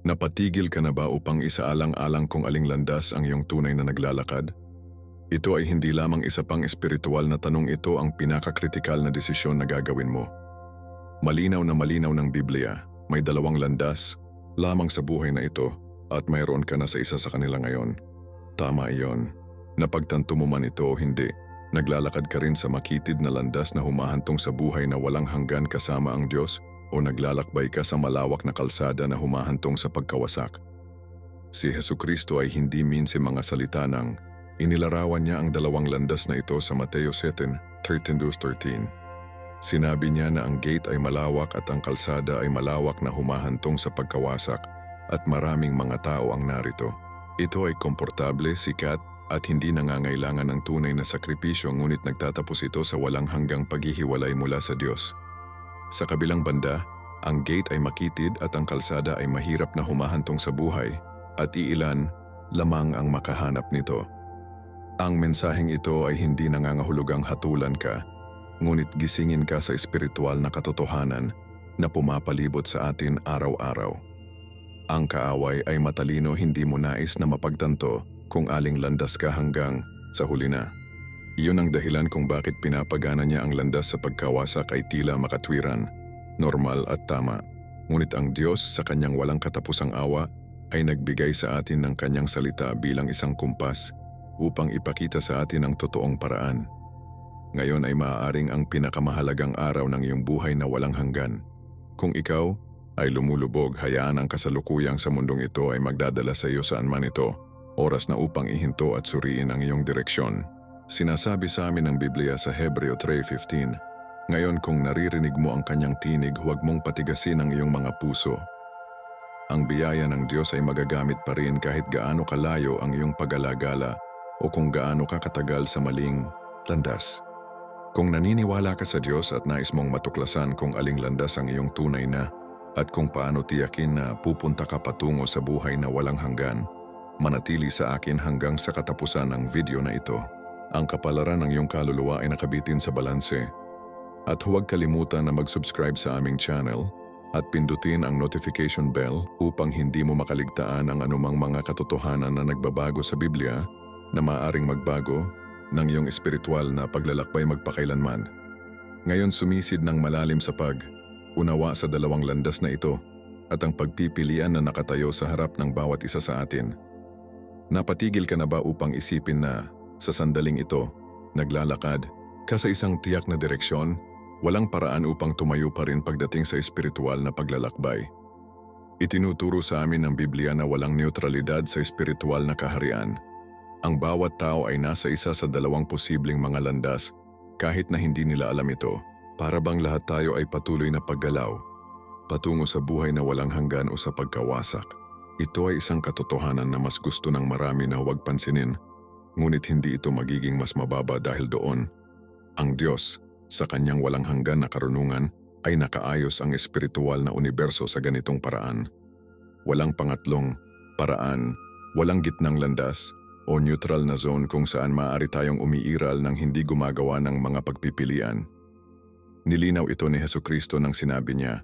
Napatigil ka na ba upang isaalang-alang kung aling landas ang iyong tunay na naglalakad? Ito ay hindi lamang isa pang espiritual na tanong, ito ang pinakakritikal na desisyon na gagawin mo. Malinaw ng Biblia, may dalawang landas lamang sa buhay na ito at mayroon ka na sa isa sa kanila ngayon. Tama iyon. Napagtanto mo man ito o hindi, naglalakad ka rin sa makitid na landas na humahantong sa buhay na walang hanggan kasama ang Diyos o naglalakbay ka sa malawak na kalsada na humahantong sa pagkawasak. Si Hesukristo ay hindi minsi mga salita ng inilarawan niya ang dalawang landas na ito sa Mateo 7:13-13. Sinabi niya na ang gate ay malawak at ang kalsada ay malawak na humahantong sa pagkawasak at maraming mga tao ang narito. Ito ay komportable, sikat at hindi nangangailangan ng tunay na sakripisyo, ngunit nagtatapos ito sa walang hanggang paghihiwalay mula sa Diyos. Sa kabilang banda, ang gate ay makitid at ang kalsada ay mahirap na humahantong sa buhay at iilan lamang ang makahanap nito. Ang mensaheng ito ay hindi nangangahulugang hatulan ka, ngunit gisingin ka sa espiritual na katotohanan na pumapalibot sa atin araw-araw. Ang kaaway ay matalino, hindi mo nais na mapagtanto kung aling landas ka hanggang sa huli na. Iyon ang dahilan kung bakit pinapagana niya ang landas sa pagkawasak ay tila makatwiran, normal at tama. Ngunit ang Diyos sa kanyang walang katapusang awa ay nagbigay sa atin ng kanyang salita bilang isang kumpas upang ipakita sa atin ang totoong paraan. Ngayon ay maaaring ang pinakamahalagang araw ng iyong buhay na walang hanggan. Kung ikaw ay lumulubog, hayaan ang kasalukuyang sa mundong ito ay magdadala sa iyo saan man ito, oras na upang ihinto at suriin ang iyong direksyon. Sinasabi sa amin ng Biblia sa Hebreo 3:15, ngayon kung naririnig mo ang kanyang tinig, huwag mong patigasin ang iyong mga puso. Ang biyaya ng Diyos ay magagamit pa rin kahit gaano kalayo ang iyong pag-alagala o kung gaano ka katagal sa maling landas. Kung naniniwala ka sa Diyos at nais mong matuklasan kung aling landas ang iyong tunay na at kung paano tiyakin na pupunta ka patungo sa buhay na walang hanggan, manatili sa akin hanggang sa katapusan ng video na ito. Ang kapalaran ng iyong kaluluwa ay nakabitin sa balanse. At huwag kalimutan na mag-subscribe sa aming channel at pindutin ang notification bell upang hindi mo makaligtaan ang anumang mga katotohanan na nagbabago sa Biblia na maaaring magbago ng iyong espiritual na paglalakbay magpakailanman. Ngayon sumisid ng malalim sa pag-unawa sa dalawang landas na ito at ang pagpipilian na nakatayo sa harap ng bawat isa sa atin. Napatigil ka na ba upang isipin na sa sandaling ito, naglalakad ka sa isang tiyak na direksyon, walang paraan upang tumayo pa rin pagdating sa espiritual na paglalakbay? Itinuturo sa amin ng Biblia na walang neutralidad sa espiritual na kaharian. Ang bawat tao ay nasa isa sa dalawang posibleng mga landas kahit na hindi nila alam ito. Para bang lahat tayo ay patuloy na paggalaw, patungo sa buhay na walang hanggan o sa pagkawasak. Ito ay isang katotohanan na mas gusto ng marami na huwag pansinin. Ngunit hindi ito magiging mas mababa dahil doon. Ang Diyos, sa kanyang walang hanggan na karunungan, ay nakaayos ang espiritual na universo sa ganitong paraan. Walang pangatlong paraan, walang gitnang landas o neutral na zone kung saan maaari tayong umiiral ng hindi gumagawa ng mga pagpipilian. Nilinaw ito ni Hesukristo nang sinabi niya,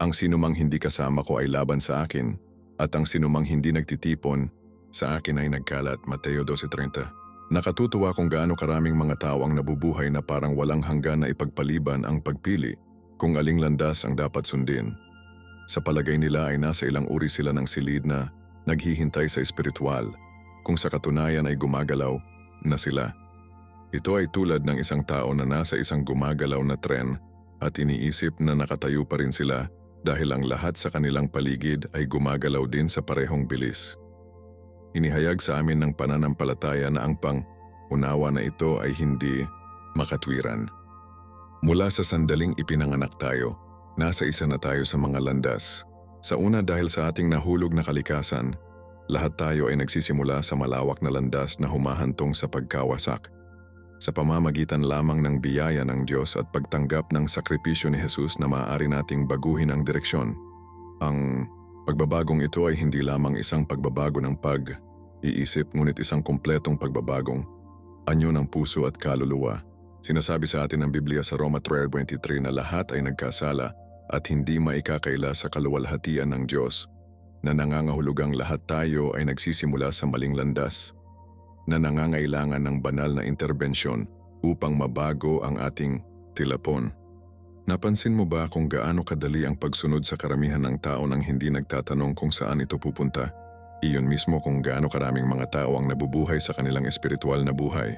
ang sinumang hindi kasama ko ay laban sa akin at ang sinumang hindi nagtitipon sa akin ay nagkalat. Mateo 12:30. Nakatutuwa kung gaano karaming mga tao ang nabubuhay na parang walang hanggan na ipagpaliban ang pagpili kung aling landas ang dapat sundin. Sa palagay nila ay nasa ilang uri sila ng silid na naghihintay sa espiritual, kung sa katunayan ay gumagalaw na sila. Ito ay tulad ng isang tao na nasa isang gumagalaw na tren at iniisip na nakatayo pa rin sila dahil ang lahat sa kanilang paligid ay gumagalaw din sa parehong bilis. Inihayag sa amin ng pananampalataya na ang pang-unawa na ito ay hindi makatwiran. Mula sa sandaling ipinanganak tayo, nasa isa na tayo sa mga landas. Sa una dahil sa ating nahulog na kalikasan, lahat tayo ay nagsisimula sa malawak na landas na humahantong sa pagkawasak. Sa pamamagitan lamang ng biyaya ng Diyos at pagtanggap ng sakripisyo ni Jesus na maaari nating baguhin ang direksyon. Ang pagbabagong ito ay hindi lamang isang pagbabago ng pag-iisip, ngunit isang kumpletong pagbabagong anyo ng puso at kaluluwa. Sinasabi sa atin ng Biblia sa Roma 3:23 na lahat ay nagkasala at hindi maikakaila sa kaluwalhatian ng Diyos. na nangangahulugang lahat tayo ay nagsisimula sa maling landas, na nangangailangan ng banal na interbensyon upang mabago ang ating tilapon. Napansin mo ba kung gaano kadali ang pagsunod sa karamihan ng tao nang hindi nagtatanong kung saan ito pupunta? Iyon mismo kung gaano karaming mga tao ang nabubuhay sa kanilang espiritual na buhay.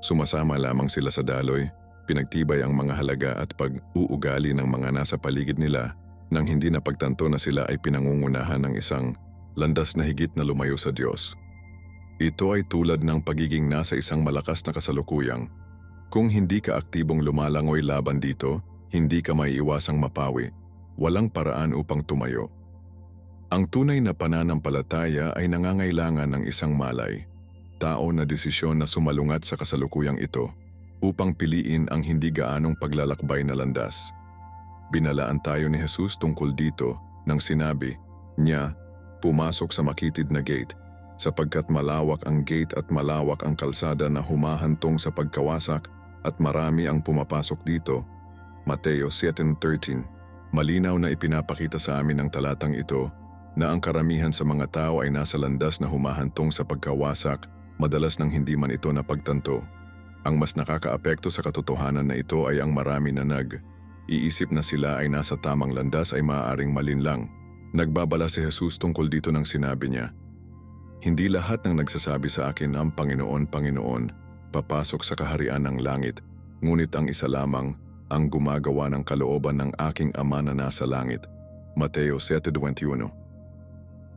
Sumasama lamang sila sa daloy, pinagtibay ang mga halaga at pag-uugali ng mga nasa paligid nila nang hindi napagtanto na sila ay pinangungunahan ng isang landas na higit na lumayo sa Diyos. Ito ay tulad ng pagiging nasa isang malakas na kasalukuyang. Kung hindi ka aktibong lumalangoy laban dito, hindi ka maiiwasang mapawi. Walang paraan upang tumayo. Ang tunay na pananampalataya ay nangangailangan ng isang malay, tao na desisyon na sumalungat sa kasalukuyang ito upang piliin ang hindi gaanong paglalakbay na landas. Binalaan tayo ni Jesus tungkol dito nang sinabi niya, pumasok sa makitid na gate, sapagkat malawak ang gate at malawak ang kalsada na humahantong sa pagkawasak at marami ang pumapasok dito. Mateo 7:13. Malinaw na ipinapakita sa amin ng talatang ito na ang karamihan sa mga tao ay nasa landas na humahantong sa pagkawasak, madalas nang hindi man ito napagtanto. Ang mas nakakaapekto sa katotohanan na ito ay ang marami na iisip na sila ay nasa tamang landas ay maaaring malinlang. Nagbabala si Jesus tungkol dito nang sinabi niya, hindi lahat ng nagsasabi sa akin ang Panginoon, Panginoon, papasok sa kaharian ng langit, ngunit ang isa lamang ang gumagawa ng kalooban ng aking Ama na nasa langit. Mateo 7:21.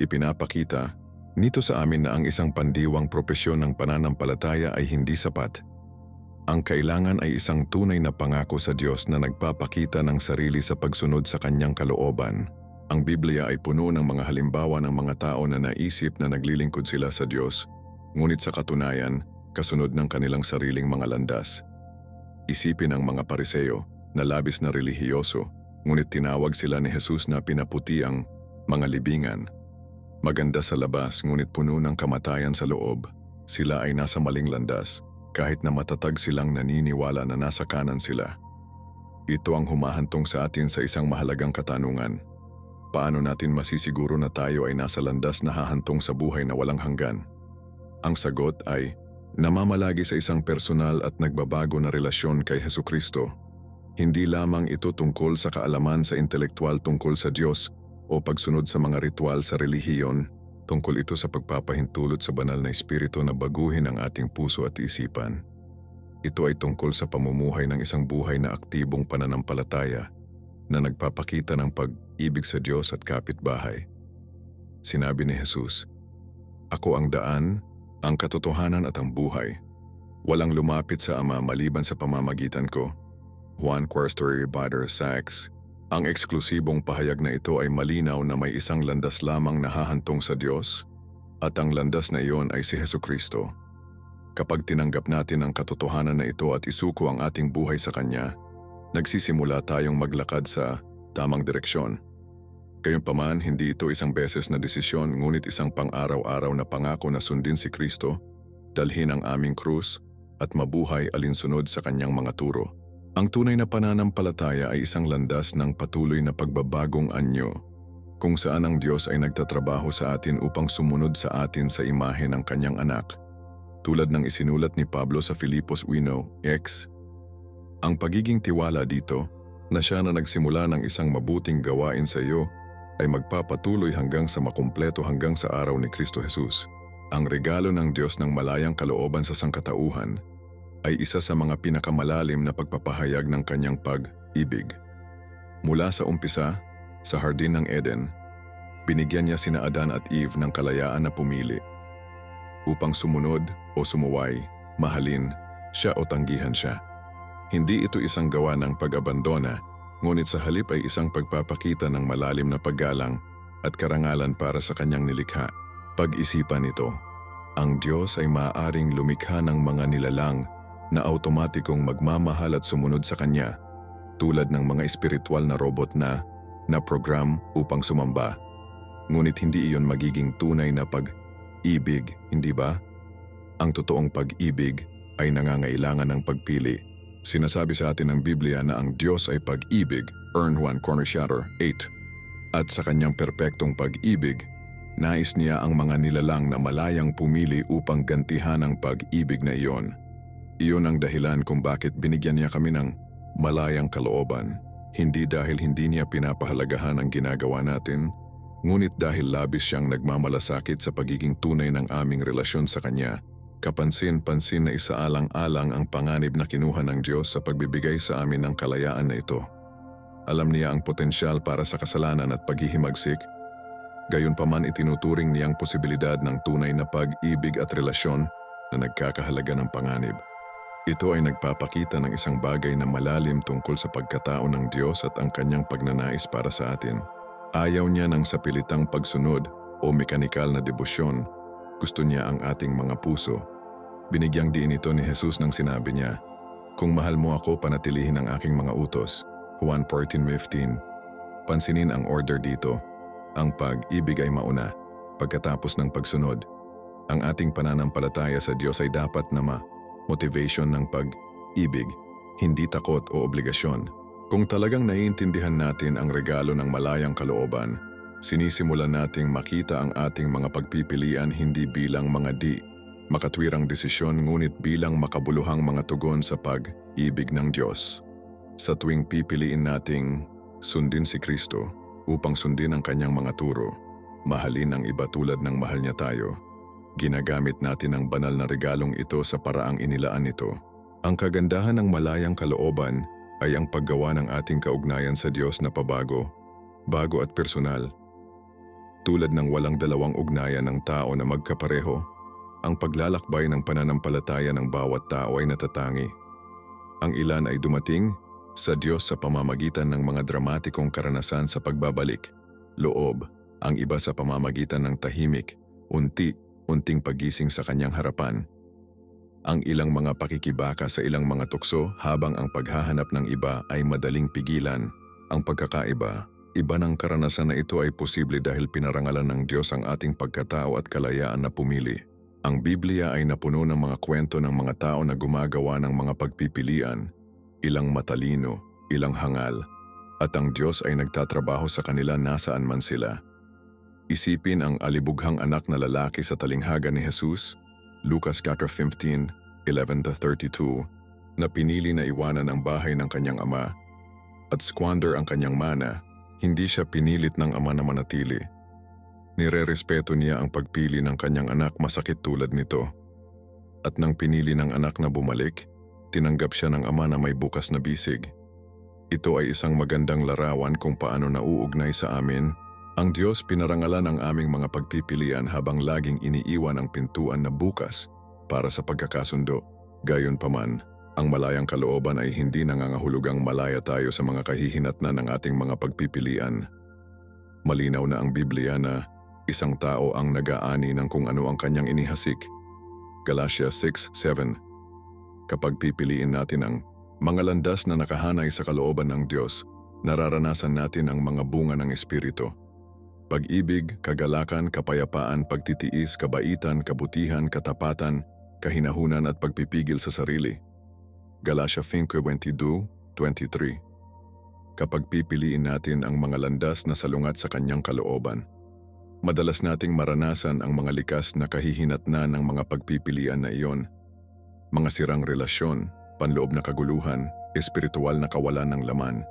Ipinapakita nito sa amin na ang isang pandiwang propesyon ng pananampalataya ay hindi sapat. Ang kailangan ay isang tunay na pangako sa Diyos na nagpapakita ng sarili sa pagsunod sa kanyang kalooban. Ang Biblia ay puno ng mga halimbawa ng mga tao na naisip na naglilingkod sila sa Diyos, ngunit sa katunayan, kasunod ng kanilang sariling mga landas. Isipin ang mga Pariseo na labis na relihiyoso, ngunit tinawag sila ni Jesus na pinaputi ang mga libingan. Maganda sa labas ngunit puno ng kamatayan sa loob, sila ay nasa maling landas. Kahit na matatag silang naniniwala na nasa kanan sila. Ito ang humahantong sa atin sa isang mahalagang katanungan. Paano natin masisiguro na tayo ay nasa landas na hahantong sa buhay na walang hanggan? Ang sagot ay, namamalagi sa isang personal at nagbabago na relasyon kay Hesukristo. Hindi lamang ito tungkol sa kaalaman sa intelektual tungkol sa Diyos o pagsunod sa mga ritual sa relihiyon. Tungkol ito sa pagpapahintulot sa banal na espiritu na baguhin ang ating puso at isipan. Ito ay tungkol sa pamumuhay ng isang buhay na aktibong pananampalataya na nagpapakita ng pag-ibig sa Diyos at kapitbahay. Sinabi ni Jesus, ako ang daan, ang katotohanan at ang buhay. Walang lumapit sa Ama maliban sa pamamagitan ko. Juan Quaestor Bader Sachs. Ang eksklusibong pahayag na ito ay malinaw na may isang landas lamang na hahantong sa Diyos at ang landas na iyon ay si Hesukristo. Kapag tinanggap natin ang katotohanan na ito at isuko ang ating buhay sa Kanya, nagsisimula tayong maglakad sa tamang direksyon. Gayunpaman, hindi ito isang beses na desisyon ngunit isang pang-araw-araw na pangako na sundin si Kristo, dalhin ang aming krus at mabuhay alinsunod sa Kanyang mga turo. Ang tunay na pananampalataya ay isang landas ng patuloy na pagbabagong anyo, kung saan ang Diyos ay nagtatrabaho sa atin upang sumunod sa atin sa imahe ng Kanyang anak. Tulad ng isinulat ni Pablo sa Filipos 1:x. Ang pagiging tiwala dito, na siya na nagsimula ng isang mabuting gawain sa iyo, ay magpapatuloy hanggang sa makumpleto hanggang sa araw ni Kristo Jesus. Ang regalo ng Diyos ng malayang kalooban sa sangkatauhan ay isa sa mga pinakamalalim na pagpapahayag ng Kanyang pag-ibig. Mula sa umpisa, sa Hardin ng Eden, binigyan niya sina Adan at Eve ng kalayaan na pumili. Upang sumunod o sumuway, mahalin siya o tanggihan siya. Hindi ito isang gawa ng pag-abandona, ngunit sa halip ay isang pagpapakita ng malalim na paggalang at karangalan para sa Kanyang nilikha. Pag-isipan ito, ang Diyos ay maaaring lumikha ng mga nilalang na automatikong magmamahal at sumunod sa Kanya, tulad ng mga espiritual na robot na program upang sumamba. Ngunit hindi iyon magiging tunay na pag-ibig, hindi ba? Ang totoong pag-ibig ay nangangailangan ng pagpili. Sinasabi sa atin ng Biblia na ang Diyos ay pag-ibig, 1 Corinthians 8. At sa kanyang perpektong pag-ibig, nais niya ang mga nilalang na malayang pumili upang gantihan ang pag-ibig na iyon. Iyon ang dahilan kung bakit binigyan niya kami ng malayang kalooban. Hindi dahil hindi niya pinapahalagahan ang ginagawa natin, ngunit dahil labis siyang nagmamalasakit sa pagiging tunay ng aming relasyon sa Kanya. Kapansin-pansin na isaalang-alang ang panganib na kinuha ng Diyos sa pagbibigay sa amin ng kalayaan na ito. Alam niya ang potensyal para sa kasalanan at paghihimagsik. Gayunpaman itinuturing niyang posibilidad ng tunay na pag-ibig at relasyon na nagkakahalaga ng panganib. Ito ay nagpapakita ng isang bagay na malalim tungkol sa pagkatao ng Diyos at ang kanyang pagnanais para sa atin. Ayaw niya ng sapilitang pagsunod o mekanikal na debosyon. Gusto niya ang ating mga puso. Binigyang diin ito ni Jesus nang sinabi niya, "Kung mahal mo ako, panatilihin ang aking mga utos." Juan 14:15. Pansinin ang order dito. Ang pag-ibig ay mauna, pagkatapos ng pagsunod. Ang ating pananampalataya sa Diyos ay dapat na motivation ng pag-ibig, hindi takot o obligasyon. Kung talagang naiintindihan natin ang regalo ng malayang kalooban, sinisimulan nating makita ang ating mga pagpipilian hindi bilang mga makatwirang desisyon ngunit bilang makabuluhang mga tugon sa pag-ibig ng Diyos. Sa tuwing pipiliin nating sundin si Kristo upang sundin ang kanyang mga turo, mahalin ang iba tulad ng mahal niya tayo, ginagamit natin ang banal na regalong ito sa paraang inilaan nito. Ang kagandahan ng malayang kalooban ay ang paggawa ng ating kaugnayan sa Diyos na bago at personal. Tulad ng walang dalawang ugnayan ng tao na magkapareho, ang paglalakbay ng pananampalataya ng bawat tao ay natatangi. Ang ilan ay dumating sa Diyos sa pamamagitan ng mga dramatikong karanasan sa pagbabalik, loob, ang iba sa pamamagitan ng tahimik, unting pagising sa kanyang harapan. Ang ilang mga pakikibaka sa ilang mga tukso habang ang paghahanap ng iba ay madaling pigilan. Ang pagkakaiba, iba ng karanasan na ito ay posible dahil pinarangalan ng Diyos ang ating pagkatao at kalayaan na pumili. Ang Biblia ay napuno ng mga kwento ng mga tao na gumagawa ng mga pagpipilian, ilang matalino, ilang hangal, at ang Diyos ay nagtatrabaho sa kanila nasaan man sila. Isipin ang alibughang anak na lalaki sa talinghaga ni Jesus, Lucas 15:11-32, na pinili na iwanan ang bahay ng kanyang ama at squander ang kanyang mana. Hindi siya pinilit ng ama na manatili. Nirerespeto niya ang pagpili ng kanyang anak masakit tulad nito. At nang pinili ng anak na bumalik, tinanggap siya ng ama na may bukas na bisig. Ito ay isang magandang larawan kung paano nauugnay sa amin. Ang Diyos pinarangalan ang aming mga pagpipilian habang laging iniiwan ang pintuan na bukas para sa pagkakasundo. Gayunpaman, ang malayang kalooban ay hindi nangangahulugang malaya tayo sa mga kahihinatnan ng ating mga pagpipilian. Malinaw na ang Biblia na isang tao ang nag-aani ng kung ano ang kanyang inihasik. Galatia 6:7. Kapag pipiliin natin ang mga landas na nakahanay sa kalooban ng Diyos, nararanasan natin ang mga bunga ng Espiritu. Pag-ibig, kagalakan, kapayapaan, pagtitiis, kabaitan, kabutihan, katapatan, kahinahunan at pagpipigil sa sarili. Galatia 5:22-23. Kapag pipiliin natin ang mga landas na salungat sa kanyang kalooban, madalas nating maranasan ang mga likas na kahihinatnan ng mga pagpipilian na iyon. Mga sirang relasyon, panloob na kaguluhan, espiritual na kawalan ng laman.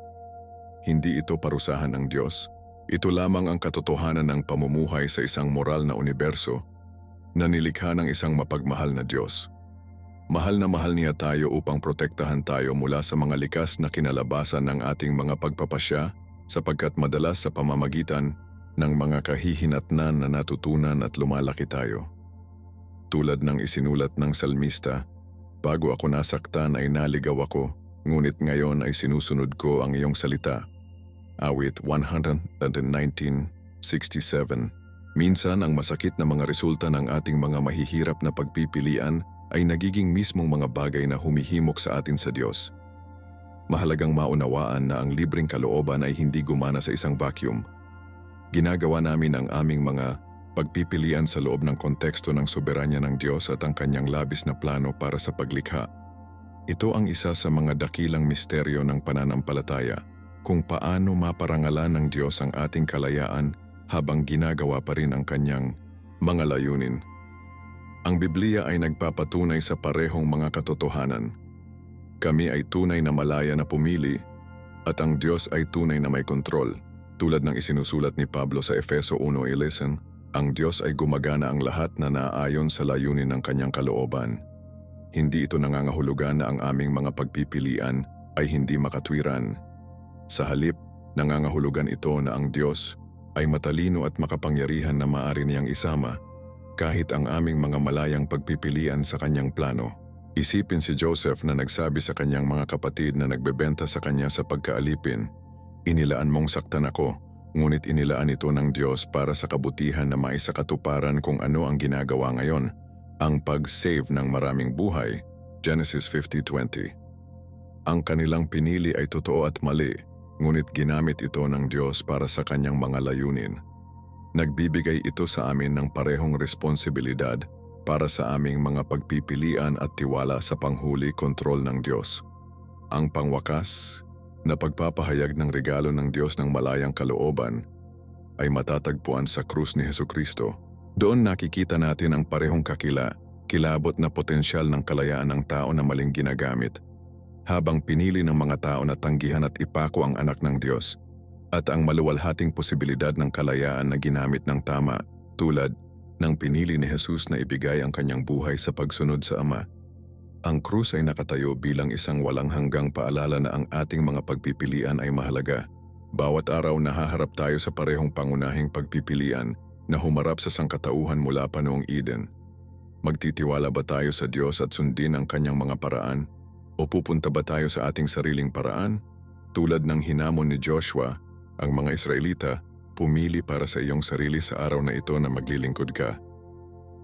Hindi ito parusahan ng Diyos. Ito lamang ang katotohanan ng pamumuhay sa isang moral na universo na nilikha ng isang mapagmahal na Diyos. Mahal na mahal niya tayo upang protektahan tayo mula sa mga likas na kinalabasan ng ating mga pagpapasya sapagkat madalas sa pamamagitan ng mga kahihinatnan na natutunan at lumalaki tayo. Tulad ng isinulat ng salmista, "Bago ako nasaktan ay naligaw ako, ngunit ngayon ay sinusunod ko ang iyong salita." Awit 119:67. Minsan ang masakit na mga resulta ng ating mga mahihirap na pagpipilian ay nagiging mismong mga bagay na humihimok sa atin sa Diyos. Mahalagang maunawaan na ang libreng kalooban ay hindi gumana sa isang vacuum. Ginagawa namin ang aming mga pagpipilian sa loob ng konteksto ng soberanya ng Diyos at ang kanyang labis na plano para sa paglikha. Ito ang isa sa mga dakilang misteryo ng pananampalataya. kung paano maparangalan ng Diyos ang ating kalayaan habang ginagawa pa rin ang kanyang mga layunin. Ang Biblia ay nagpapatunay sa parehong mga katotohanan. Kami ay tunay na malaya na pumili at ang Diyos ay tunay na may kontrol. Tulad ng isinusulat ni Pablo sa Efeso 1:11, ang Diyos ay gumagana ang lahat na naaayon sa layunin ng kanyang kalooban. Hindi ito nangangahulugan na ang aming mga pagpipilian ay hindi makatwiran. Sa halip, nangangahulugan ito na ang Diyos ay matalino at makapangyarihan na maaari niyang isama kahit ang aming mga malayang pagpipilian sa kanyang plano. Isipin si Joseph na nagsabi sa kanyang mga kapatid na nagbebenta sa kanya sa pagkaalipin, "Inilaan mong saktan ako, ngunit inilaan ito ng Diyos para sa kabutihan na maisakatuparan kung ano ang ginagawa ngayon, ang pag-save ng maraming buhay." Genesis 50:20. Ang kanilang pinili ay totoo at mali, ngunit ginamit ito ng Diyos para sa kanyang mga layunin. Nagbibigay ito sa amin ng parehong responsibilidad para sa aming mga pagpipilian at tiwala sa panghuli kontrol ng Diyos. Ang pangwakas na pagpapahayag ng regalo ng Diyos ng malayang kalooban ay matatagpuan sa krus ni Hesukristo. Doon nakikita natin ang parehong kilabot na potensyal ng kalayaan ng tao na maling ginagamit, habang pinili ng mga tao na tanggihan at ipako ang anak ng Diyos, at ang maluwalhating posibilidad ng kalayaan na ginamit ng tama, tulad ng pinili ni Jesus na ibigay ang kanyang buhay sa pagsunod sa Ama. Ang krus ay nakatayo bilang isang walang hanggang paalala na ang ating mga pagpipilian ay mahalaga. Bawat araw nahaharap tayo sa parehong pangunahing pagpipilian na humarap sa sangkatauhan mula pa noong Eden. Magtitiwala ba tayo sa Diyos at sundin ang kanyang mga paraan? O pupunta ba tayo sa ating sariling paraan? Tulad ng hinamon ni Joshua, ang mga Israelita, pumili para sa iyong sarili sa araw na ito na maglilingkod ka.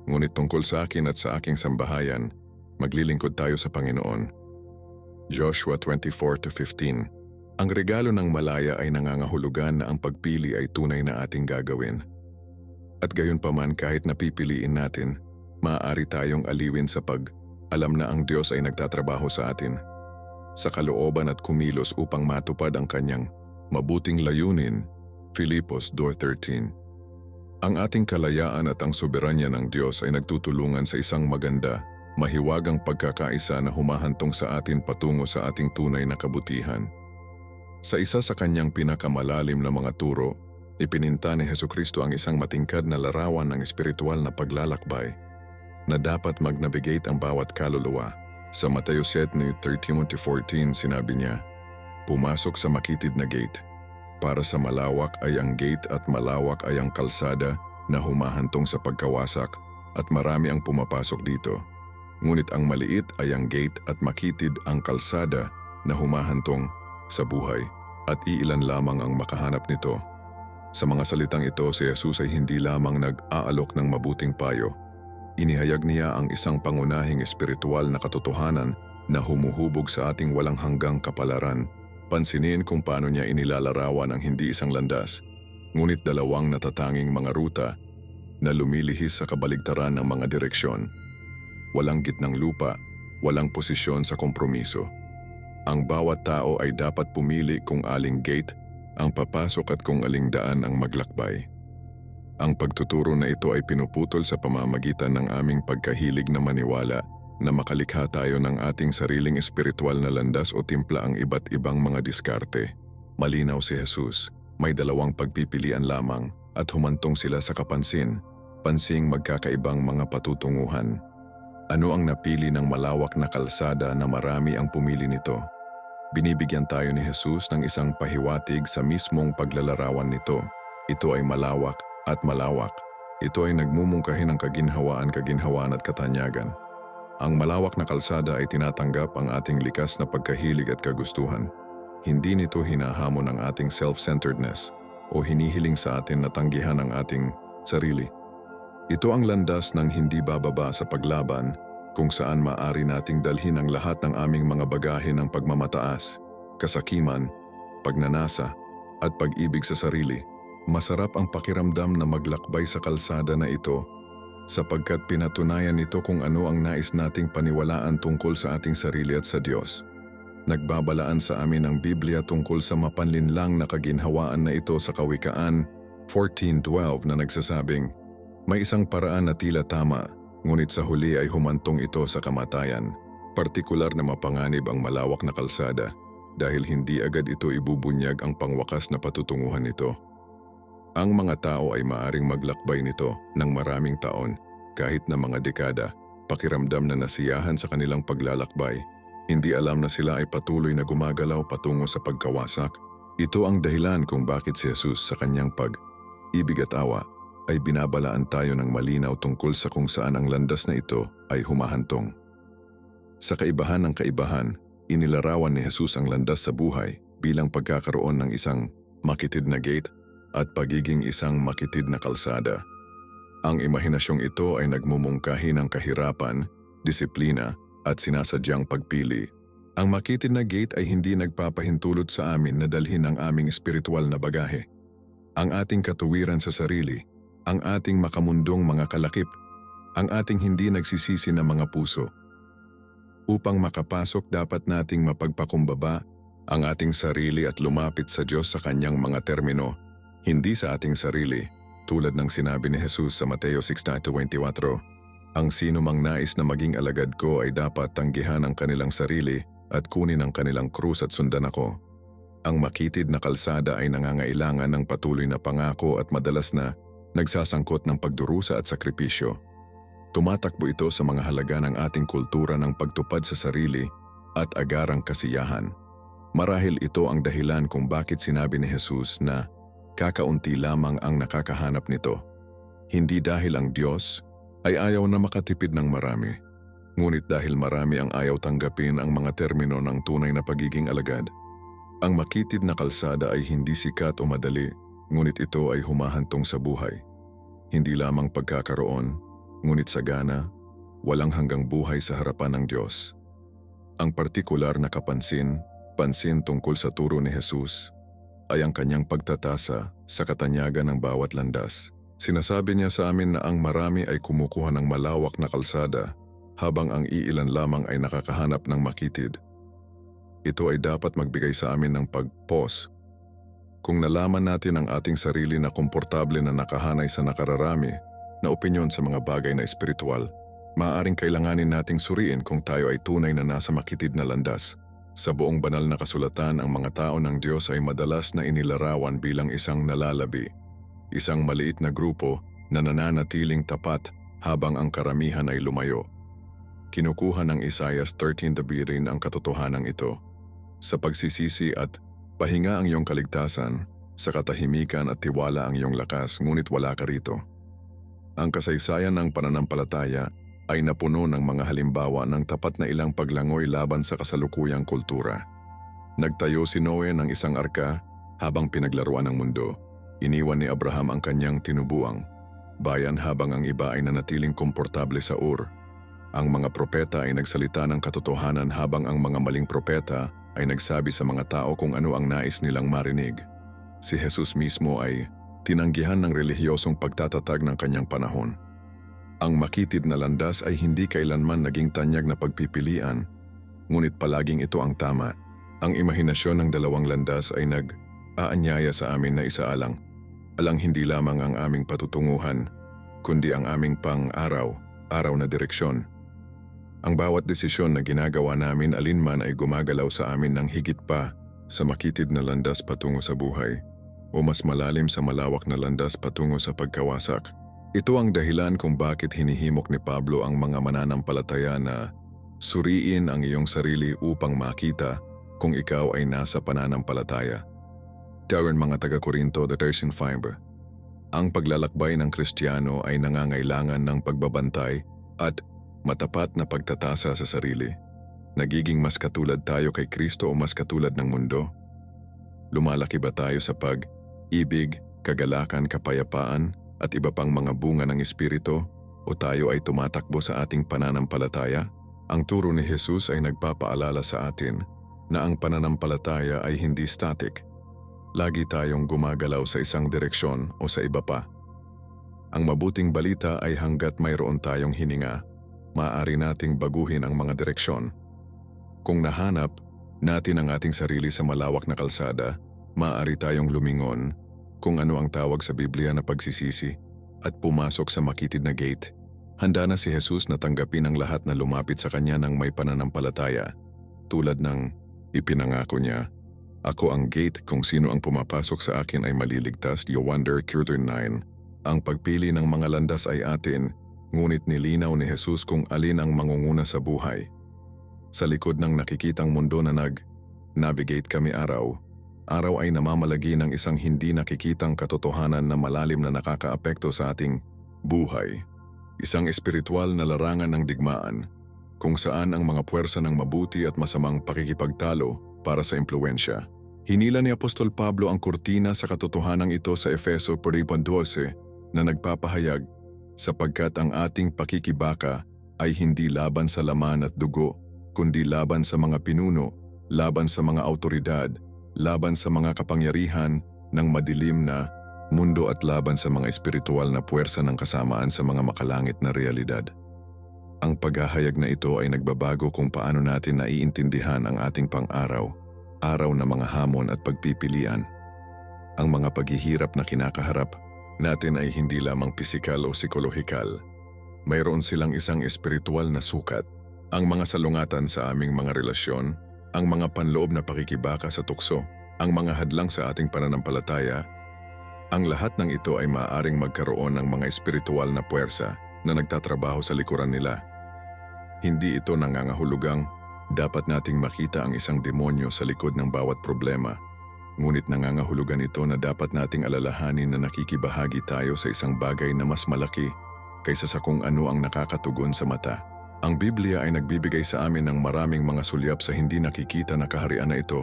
Ngunit tungkol sa akin at sa aking sambahayan, maglilingkod tayo sa Panginoon. Joshua 24:15. Ang regalo ng malaya ay nangangahulugan na ang pagpili ay tunay na ating gagawin. At gayunpaman kahit napipiliin natin, maaari tayong aliwin sa alam na ang Diyos ay nagtatrabaho sa atin, sa kalooban at kumilos upang matupad ang kanyang mabuting layunin. Filipos 2:13. Ang ating kalayaan at ang soberanya ng Diyos ay nagtutulungan sa isang maganda, mahiwagang pagkakaisa na humahantong sa atin patungo sa ating tunay na kabutihan. Sa isa sa kanyang pinakamalalim na mga turo, ipininta ni Hesukristo ang isang matingkad na larawan ng espiritual na paglalakbay na dapat mag-navigate ang bawat kaluluwa. Sa Mateo 7:13-14 sinabi niya, "Pumasok sa makitid na gate. Para sa malawak ay ang gate at malawak ay ang kalsada na humahantong sa pagkawasak at marami ang pumapasok dito. Ngunit ang maliit ay ang gate at makitid ang kalsada na humahantong sa buhay at iilan lamang ang makahanap nito." Sa mga salitang ito, si Jesus ay hindi lamang nag-aalok ng mabuting payo. Inihayag niya ang isang pangunahing espiritual na katotohanan na humuhubog sa ating walang hanggang kapalaran. Pansinin kung paano niya inilalarawan ang hindi isang landas, ngunit dalawang natatanging mga ruta na lumilihis sa kabaligtaran ng mga direksyon. Walang gitnang lupa, walang posisyon sa kompromiso. Ang bawat tao ay dapat pumili kung aling gate ang papasok at kung aling daan ang maglakbay. Ang pagtuturo na ito ay pinuputol sa pamamagitan ng aming pagkahilig na maniwala na makalikha tayo ng ating sariling espiritual na landas o timpla ang iba't ibang mga diskarte. Malinaw si Jesus, may dalawang pagpipilian lamang at humantong sila sa pansing magkakaibang mga patutunguhan. Ano ang napili ng malawak na kalsada na marami ang pumili nito? Binibigyan tayo ni Jesus ng isang pahiwatig sa mismong paglalarawan nito. Ito ay malawak at malawak. Ito ay nagmumungkahi ng kaginhawaan at katanyagan. Ang malawak na kalsada ay tinatanggap ang ating likas na pagkahilig at kagustuhan. Hindi nito hinahamon ang ating self-centeredness o hinihiling sa atin na tanggihan ang ating sarili. Ito ang landas ng hindi bababa sa paglaban kung saan maaari nating dalhin ang lahat ng aming mga bagahe ng pagmamataas, kasakiman, pagnanasa at pag-ibig sa sarili. Masarap ang pakiramdam na maglakbay sa kalsada na ito sapagkat pinatunayan nito kung ano ang nais nating paniwalaan tungkol sa ating sarili at sa Diyos. Nagbabalaan sa amin ang Biblia tungkol sa mapanlinlang na kaginhawaan na ito sa Kawikaan 14:12 na nagsasabing, may isang paraan na tila tama, ngunit sa huli ay humantong ito sa kamatayan. Partikular na mapanganib ang malawak na kalsada dahil hindi agad ito ibubunyag ang pangwakas na patutunguhan nito. Ang mga tao ay maaring maglakbay nito ng maraming taon, kahit na mga dekada, pakiramdam na nasiyahan sa kanilang paglalakbay. Hindi alam na sila ay patuloy na gumagalaw patungo sa pagkawasak. Ito ang dahilan kung bakit si Jesus sa kanyang pag-ibig at awa ay binabalaan tayo ng malinaw tungkol sa kung saan ang landas na ito ay humahantong. Sa kaibahan ng kaibahan, inilarawan ni Jesus ang landas sa buhay bilang pagkakaroon ng isang makitid na gate at pagiging isang makitid na kalsada. Ang imahinasyong ito ay nagmumungkahi ng kahirapan, disiplina, at sinasadyang pagpili. Ang makitid na gate ay hindi nagpapahintulot sa amin na dalhin ang aming espiritual na bagahe. Ang ating katuwiran sa sarili, ang ating makamundong mga kalakip, ang ating hindi nagsisisi na mga puso. Upang makapasok dapat nating mapagpakumbaba ang ating sarili at lumapit sa Diyos sa kanyang mga termino, hindi sa ating sarili, tulad ng sinabi ni Jesus sa Mateo 6:24. Ang sino mang nais na maging alagad ko ay dapat tanggihan ang kanilang sarili at kunin ang kanilang krus at sundan ako. Ang makitid na kalsada ay nangangailangan ng patuloy na pangako at madalas na nagsasangkot ng pagdurusa at sakripisyo. Tumatakbo ito sa mga halaga ng ating kultura ng pagtupad sa sarili at agarang kasiyahan. Marahil ito ang dahilan kung bakit sinabi ni Jesus na kakaunti lamang ang nakakahanap nito. Hindi dahil ang Diyos ay ayaw na makatipid ng marami, ngunit dahil marami ang ayaw tanggapin ang mga termino ng tunay na pagiging alagad. Ang makitid na kalsada ay hindi sikat o madali, ngunit ito ay humahantong sa buhay. Hindi lamang pagkakaroon, ngunit sagana, walang hanggang buhay sa harapan ng Diyos. Ang partikular na pansin tungkol sa turo ni Jesus ay ang kanyang pagtatasa sa katanyagan ng bawat landas. Sinasabi niya sa amin na ang marami ay kumukuha ng malawak na kalsada habang ang iilan lamang ay nakakahanap ng makitid. Ito ay dapat magbigay sa amin ng pag-pause. Kung nalaman natin ang ating sarili na komportable na nakahanay sa nakararami na opinyon sa mga bagay na espiritual, maaaring kailanganin nating suriin kung tayo ay tunay na nasa makitid na landas. Sa buong banal na kasulatan, ang mga tao ng Diyos ay madalas na inilarawan bilang isang nalalabi. Isang maliit na grupo na nananatiling tapat habang ang karamihan ay lumayo. Kinukuha ng Isaiah 13:3 ang katotohanan ito. Sa pagsisisi at pahinga ang iyong kaligtasan, sa katahimikan at tiwala ang iyong lakas, ngunit wala ka rito. Ang kasaysayan ng pananampalataya ay napuno ng mga halimbawa ng tapat na ilang paglangoy laban sa kasalukuyang kultura. Nagtayo si Noe ng isang arka habang pinaglaruan ng mundo. Iniwan ni Abraham ang kanyang tinubuang bayan habang ang iba ay nanatiling komportable sa Ur. Ang mga propeta ay nagsalita ng katotohanan habang ang mga maling propeta ay nagsabi sa mga tao kung ano ang nais nilang marinig. Si Jesus mismo ay tinanggihan ng relihiyosong pagtatatag ng kanyang panahon. Ang makitid na landas ay hindi kailanman naging tanyag na pagpipilian, ngunit palaging ito ang tama. Ang imahinasyon ng dalawang landas ay nag-aanyaya sa amin na isaalang. Alang hindi lamang ang aming patutunguhan, kundi ang aming pang-araw na direksyon. Ang bawat desisyon na ginagawa namin alinman ay gumagalaw sa amin ng higit pa sa makitid na landas patungo sa buhay o mas malalim sa malawak na landas patungo sa pagkawasak. Ito ang dahilan kung bakit hinihimok ni Pablo ang mga mananampalataya na suriin ang iyong sarili upang makita kung ikaw ay nasa pananampalataya. Darren mga taga-Korinto 13:5. Ang paglalakbay ng Kristiyano ay nangangailangan ng pagbabantay at matapat na pagtatasa sa sarili. Nagiging mas katulad tayo kay Kristo o mas katulad ng mundo? Lumalaki ba tayo sa pag-ibig, kagalakan, kapayapaan at iba pang mga bunga ng Espiritu o tayo ay tumatakbo sa ating pananampalataya? Ang turo ni Jesus ay nagpapaalala sa atin na ang pananampalataya ay hindi static. Lagi tayong gumagalaw sa isang direksyon o sa iba pa. Ang mabuting balita ay hanggat mayroon tayong hininga, maaari nating baguhin ang mga direksyon. Kung nahanap, natin ang ating sarili sa malawak na kalsada, maaari tayong lumingon kung ano ang tawag sa Biblia na pagsisisi at pumasok sa makitid na gate. Handa na si Jesus na tanggapin ang lahat na lumapit sa kanya ng may pananampalataya. Tulad ng ipinangako niya, "Ako ang gate, kung sino ang pumapasok sa akin ay maliligtas." John 9. Ang pagpili ng mga landas ay atin, ngunit nilinaw ni Jesus kung alin ang mangunguna sa buhay. Sa likod ng nakikitang mundo na navigate kami araw ay namamalagi ng isang hindi nakikitang katotohanan na malalim na nakakaapekto sa ating buhay. Isang espiritual na larangan ng digmaan, kung saan ang mga puwersa ng mabuti at masamang pakikipagtalo para sa impluensya. Hinila ni Apostol Pablo ang kurtina sa katotohanang ito sa Efeso 4:12 na nagpapahayag, sapagkat ang ating pakikibaka ay hindi laban sa laman at dugo, kundi laban sa mga pinuno, laban sa mga autoridad, laban sa mga kapangyarihan ng madilim na mundo at laban sa mga espiritual na puwersa ng kasamaan sa mga makalangit na realidad. Ang paghahayag na ito ay nagbabago kung paano natin naiintindihan ang ating pang-araw, araw na mga hamon at pagpipilian. Ang mga paghihirap na kinakaharap natin ay hindi lamang pisikal o psikolohikal. Mayroon silang isang espiritual na sukat. Ang mga salungatan sa aming mga relasyon, ang mga panloob na pakikibaka sa tukso, ang mga hadlang sa ating pananampalataya, ang lahat ng ito ay maaaring magkaroon ng mga espiritual na puwersa na nagtatrabaho sa likuran nila. Hindi ito nangangahulugang dapat nating makita ang isang demonyo sa likod ng bawat problema, ngunit nangangahulugan ito na dapat nating alalahanin na nakikibahagi tayo sa isang bagay na mas malaki kaysa sa kung ano ang nakakatugon sa mata. Ang Biblia ay nagbibigay sa amin ng maraming mga sulyap sa hindi nakikita na kaharian na ito.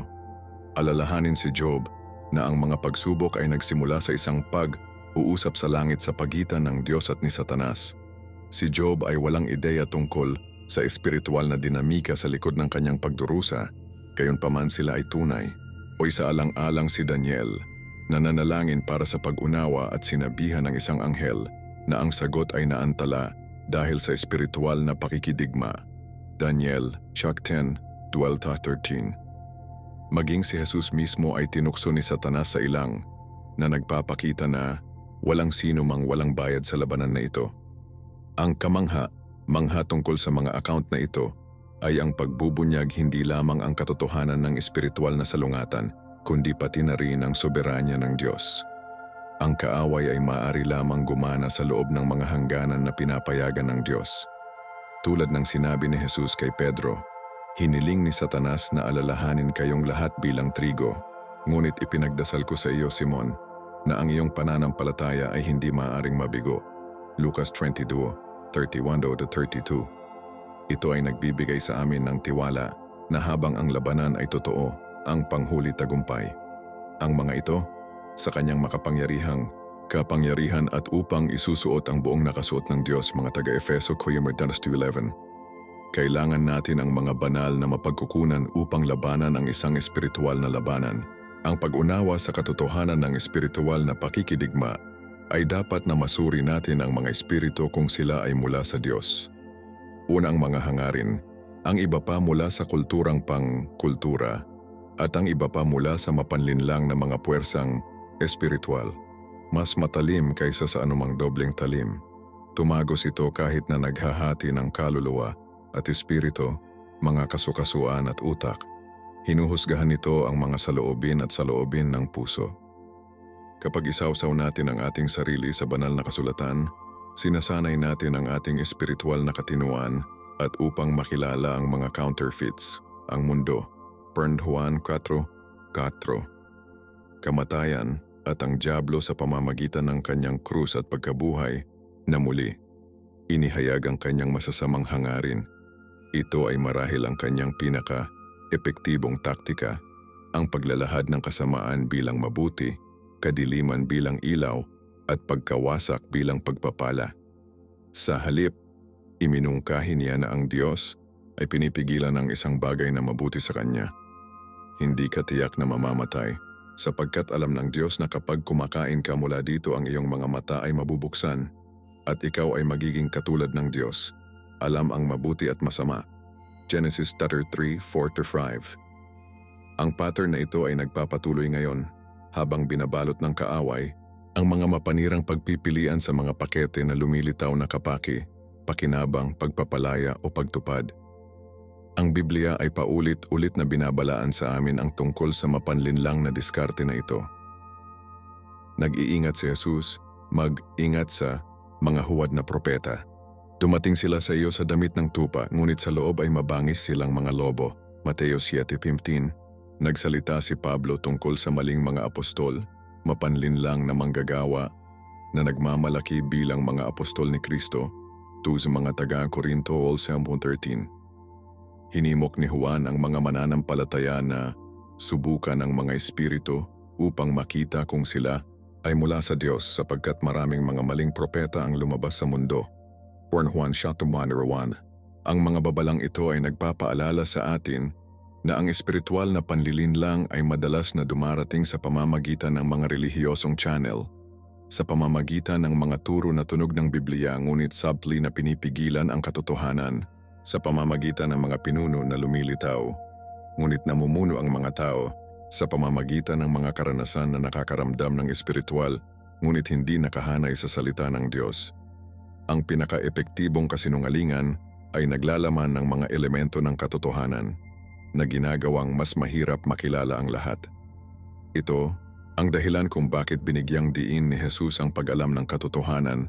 Alalahanin si Job na ang mga pagsubok ay nagsimula sa isang pag-uusap sa langit sa pagitan ng Diyos at ni Satanas. Si Job ay walang ideya tungkol sa espiritual na dinamika sa likod ng kanyang pagdurusa, gayunpaman sila ay tunay. O isaalang-alang si Daniel na nanalangin para sa pag-unawa at sinabihan ng isang anghel na ang sagot ay naantala dahil sa espiritual na pakikidigma. Daniel, chapter 10, 12-13. Maging si Jesus mismo ay tinukso ni Satanas sa ilang na nagpapakita na walang sino mang walang bayad sa labanan na ito. Ang mangha tungkol sa mga account na ito ay ang pagbubunyag hindi lamang ang katotohanan ng espiritual na salungatan, kundi pati na rin ang soberanya ng Diyos. Ang kaaway ay maaari lamang gumana sa loob ng mga hangganan na pinapayagan ng Diyos. Tulad ng sinabi ni Jesus kay Pedro, "Hiniling ni Satanas na alalahanin kayong lahat bilang trigo, ngunit ipinagdasal ko sa iyo, Simon, na ang iyong pananampalataya ay hindi maaaring mabigo." Lucas 22, 31-32. Ito ay nagbibigay sa amin ng tiwala na habang ang labanan ay totoo, ang panghuli tagumpay. Ang mga ito, sa kanyang kapangyarihan at upang isusuot ang buong nakasuot ng Diyos, mga taga-Efeso 4:11. Kailangan natin ang mga banal na mapagkukunan upang labanan ang isang espiritual na labanan. Ang pag-unawa sa katotohanan ng espiritual na pakikidigma ay dapat na masuri natin ang mga espiritu kung sila ay mula sa Diyos. Unang mga hangarin, ang iba pa mula sa kulturang pang-kultura at ang iba pa mula sa mapanlinlang na mga puwersang espiritual. Mas matalim kaysa sa anumang dobleng talim. Tumagos ito kahit na naghahati ng kaluluwa at espiritu, mga kasukasuan at utak. Hinuhusgahan nito ang mga saloobin at saloobin ng puso. Kapag isawsaw natin ang ating sarili sa banal na kasulatan, sinasanay natin ang ating espiritual na katinuan at upang makilala ang mga counterfeits, ang mundo. Juan 4:4. Kamatayan at ang dyablo sa pamamagitan ng kanyang krus at pagkabuhay na muli, inihayag ang kanyang masasamang hangarin. Ito ay marahil ang kanyang pinaka-epektibong taktika, ang paglalahad ng kasamaan bilang mabuti, kadiliman bilang ilaw, at pagkawasak bilang pagpapala. Sa halip, iminungkahi niya na ang Diyos ay pinipigilan ng isang bagay na mabuti sa kanya. Hindi ka tiyak na mamamatay, sapagkat alam ng Diyos na kapag kumakain ka mula dito ang iyong mga mata ay mabubuksan at ikaw ay magiging katulad ng Diyos. Alam ang mabuti at masama. Genesis 3:4-5. Ang pattern na ito ay nagpapatuloy ngayon habang binabalot ng kaaway ang mga mapanirang pagpipilian sa mga pakete na lumilitaw na kapaki, pakinabang, pagpapalaya o pagtupad. Ang Biblia ay paulit-ulit na binabalaan sa amin ang tungkol sa mapanlinlang na diskarte na ito. Nag-iingat si Jesus, mag-ingat sa mga huwad na propeta. Dumating sila sa iyo sa damit ng tupa, ngunit sa loob ay mabangis silang mga lobo. Mateo 7:15. Nagsalita si Pablo tungkol sa maling mga apostol, mapanlinlang na manggagawa na nagmamalaki bilang mga apostol ni Kristo, sa mga taga-Korinto 11:13. Hinimok ni Juan ang mga mananampalataya na subukan ang mga espiritu upang makita kung sila ay mula sa Diyos sapagkat maraming mga maling propeta ang lumabas sa mundo. Juan 1:1. Ang mga babalang ito ay nagpapaalala sa atin na ang espiritual na panlilinlang ay madalas na dumarating sa pamamagitan ng mga relihiyosong channel, sa pamamagitan ng mga turo na tunog ng Biblia ngunit subtly na pinipigilan ang katotohanan, sa pamamagitan ng mga pinuno na lumilitaw, ngunit namumuno ang mga tao, sa pamamagitan ng mga karanasan na nakakaramdam ng espiritual, ngunit hindi nakahanay sa salita ng Diyos. Ang pinaka-epektibong kasinungalingan ay naglalaman ng mga elemento ng katotohanan na ginagawang mas mahirap makilala ang lahat. Ito ang dahilan kung bakit binigyang diin ni Jesus ang pag-alam ng katotohanan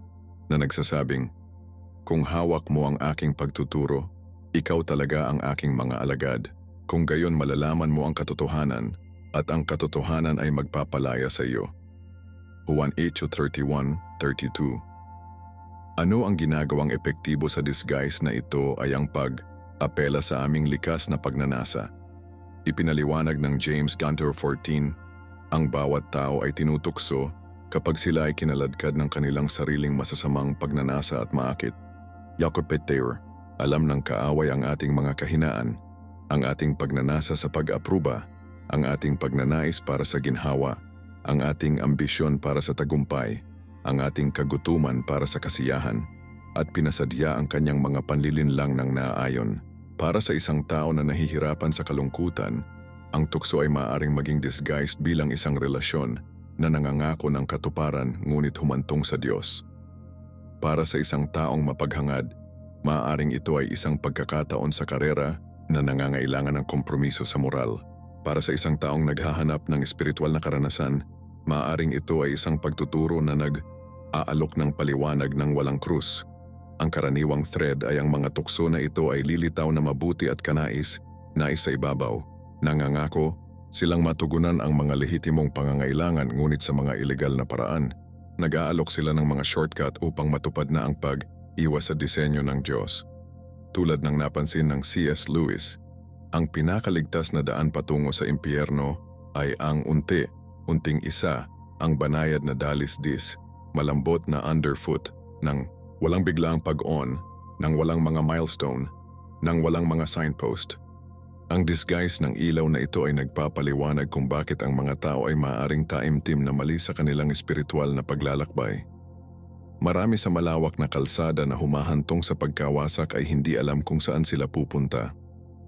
na nagsasabing, "Kung hawak mo ang aking pagtuturo, ikaw talaga ang aking mga alagad. Kung gayon malalaman mo ang katotohanan at ang katotohanan ay magpapalaya sa iyo." Juan 8:31-32. Ano ang ginagawang epektibo sa disguise na ito ay ang pag-apela sa aming likas na pagnanasa. Ipinaliwanag ng James 1:14, ang bawat tao ay tinutukso kapag sila ay kinaladkad ng kanilang sariling masasamang pagnanasa at maakit. Jacob Peter, alam ng kaaway ang ating mga kahinaan, ang ating pagnanasa sa pag-apruba, ang ating pagnanais para sa ginhawa, ang ating ambisyon para sa tagumpay, ang ating kagutuman para sa kasiyahan, at pinasadya ang kanyang mga panlilinlang ng naaayon. Para sa isang tao na nahihirapan sa kalungkutan, ang tukso ay maaaring maging disguised bilang isang relasyon na nangangako ng katuparan ngunit humantong sa Diyos. Para sa isang taong mapaghangad, maaaring ito ay isang pagkakataon sa karera na nangangailangan ng kompromiso sa moral. Para sa isang taong naghahanap ng espiritual na karanasan, maaaring ito ay isang pagtuturo na nag-aalok ng paliwanag ng walang krus. Ang karaniwang thread ay ang mga tukso na ito ay lilitaw na mabuti at nais sa ibabaw. Nangangako silang matugunan ang mga lehitimong pangangailangan ngunit sa mga ilegal na paraan. Nag-aalok sila ng mga shortcut upang matupad na ang pag-iwas sa disenyo ng Diyos. Tulad ng napansin ng C.S. Lewis, ang pinakaligtas na daan patungo sa impyerno ay ang unting isa, ang banayad na dalis-dis, malambot na underfoot, ng walang biglaang pag-on, ng walang mga milestone, ng walang mga signpost. Ang disguise ng ilaw na ito ay nagpapaliwanag kung bakit ang mga tao ay maaaring taimtim na mali sa kanilang espiritual na paglalakbay. Marami sa malawak na kalsada na humahantong sa pagkawasak ay hindi alam kung saan sila pupunta.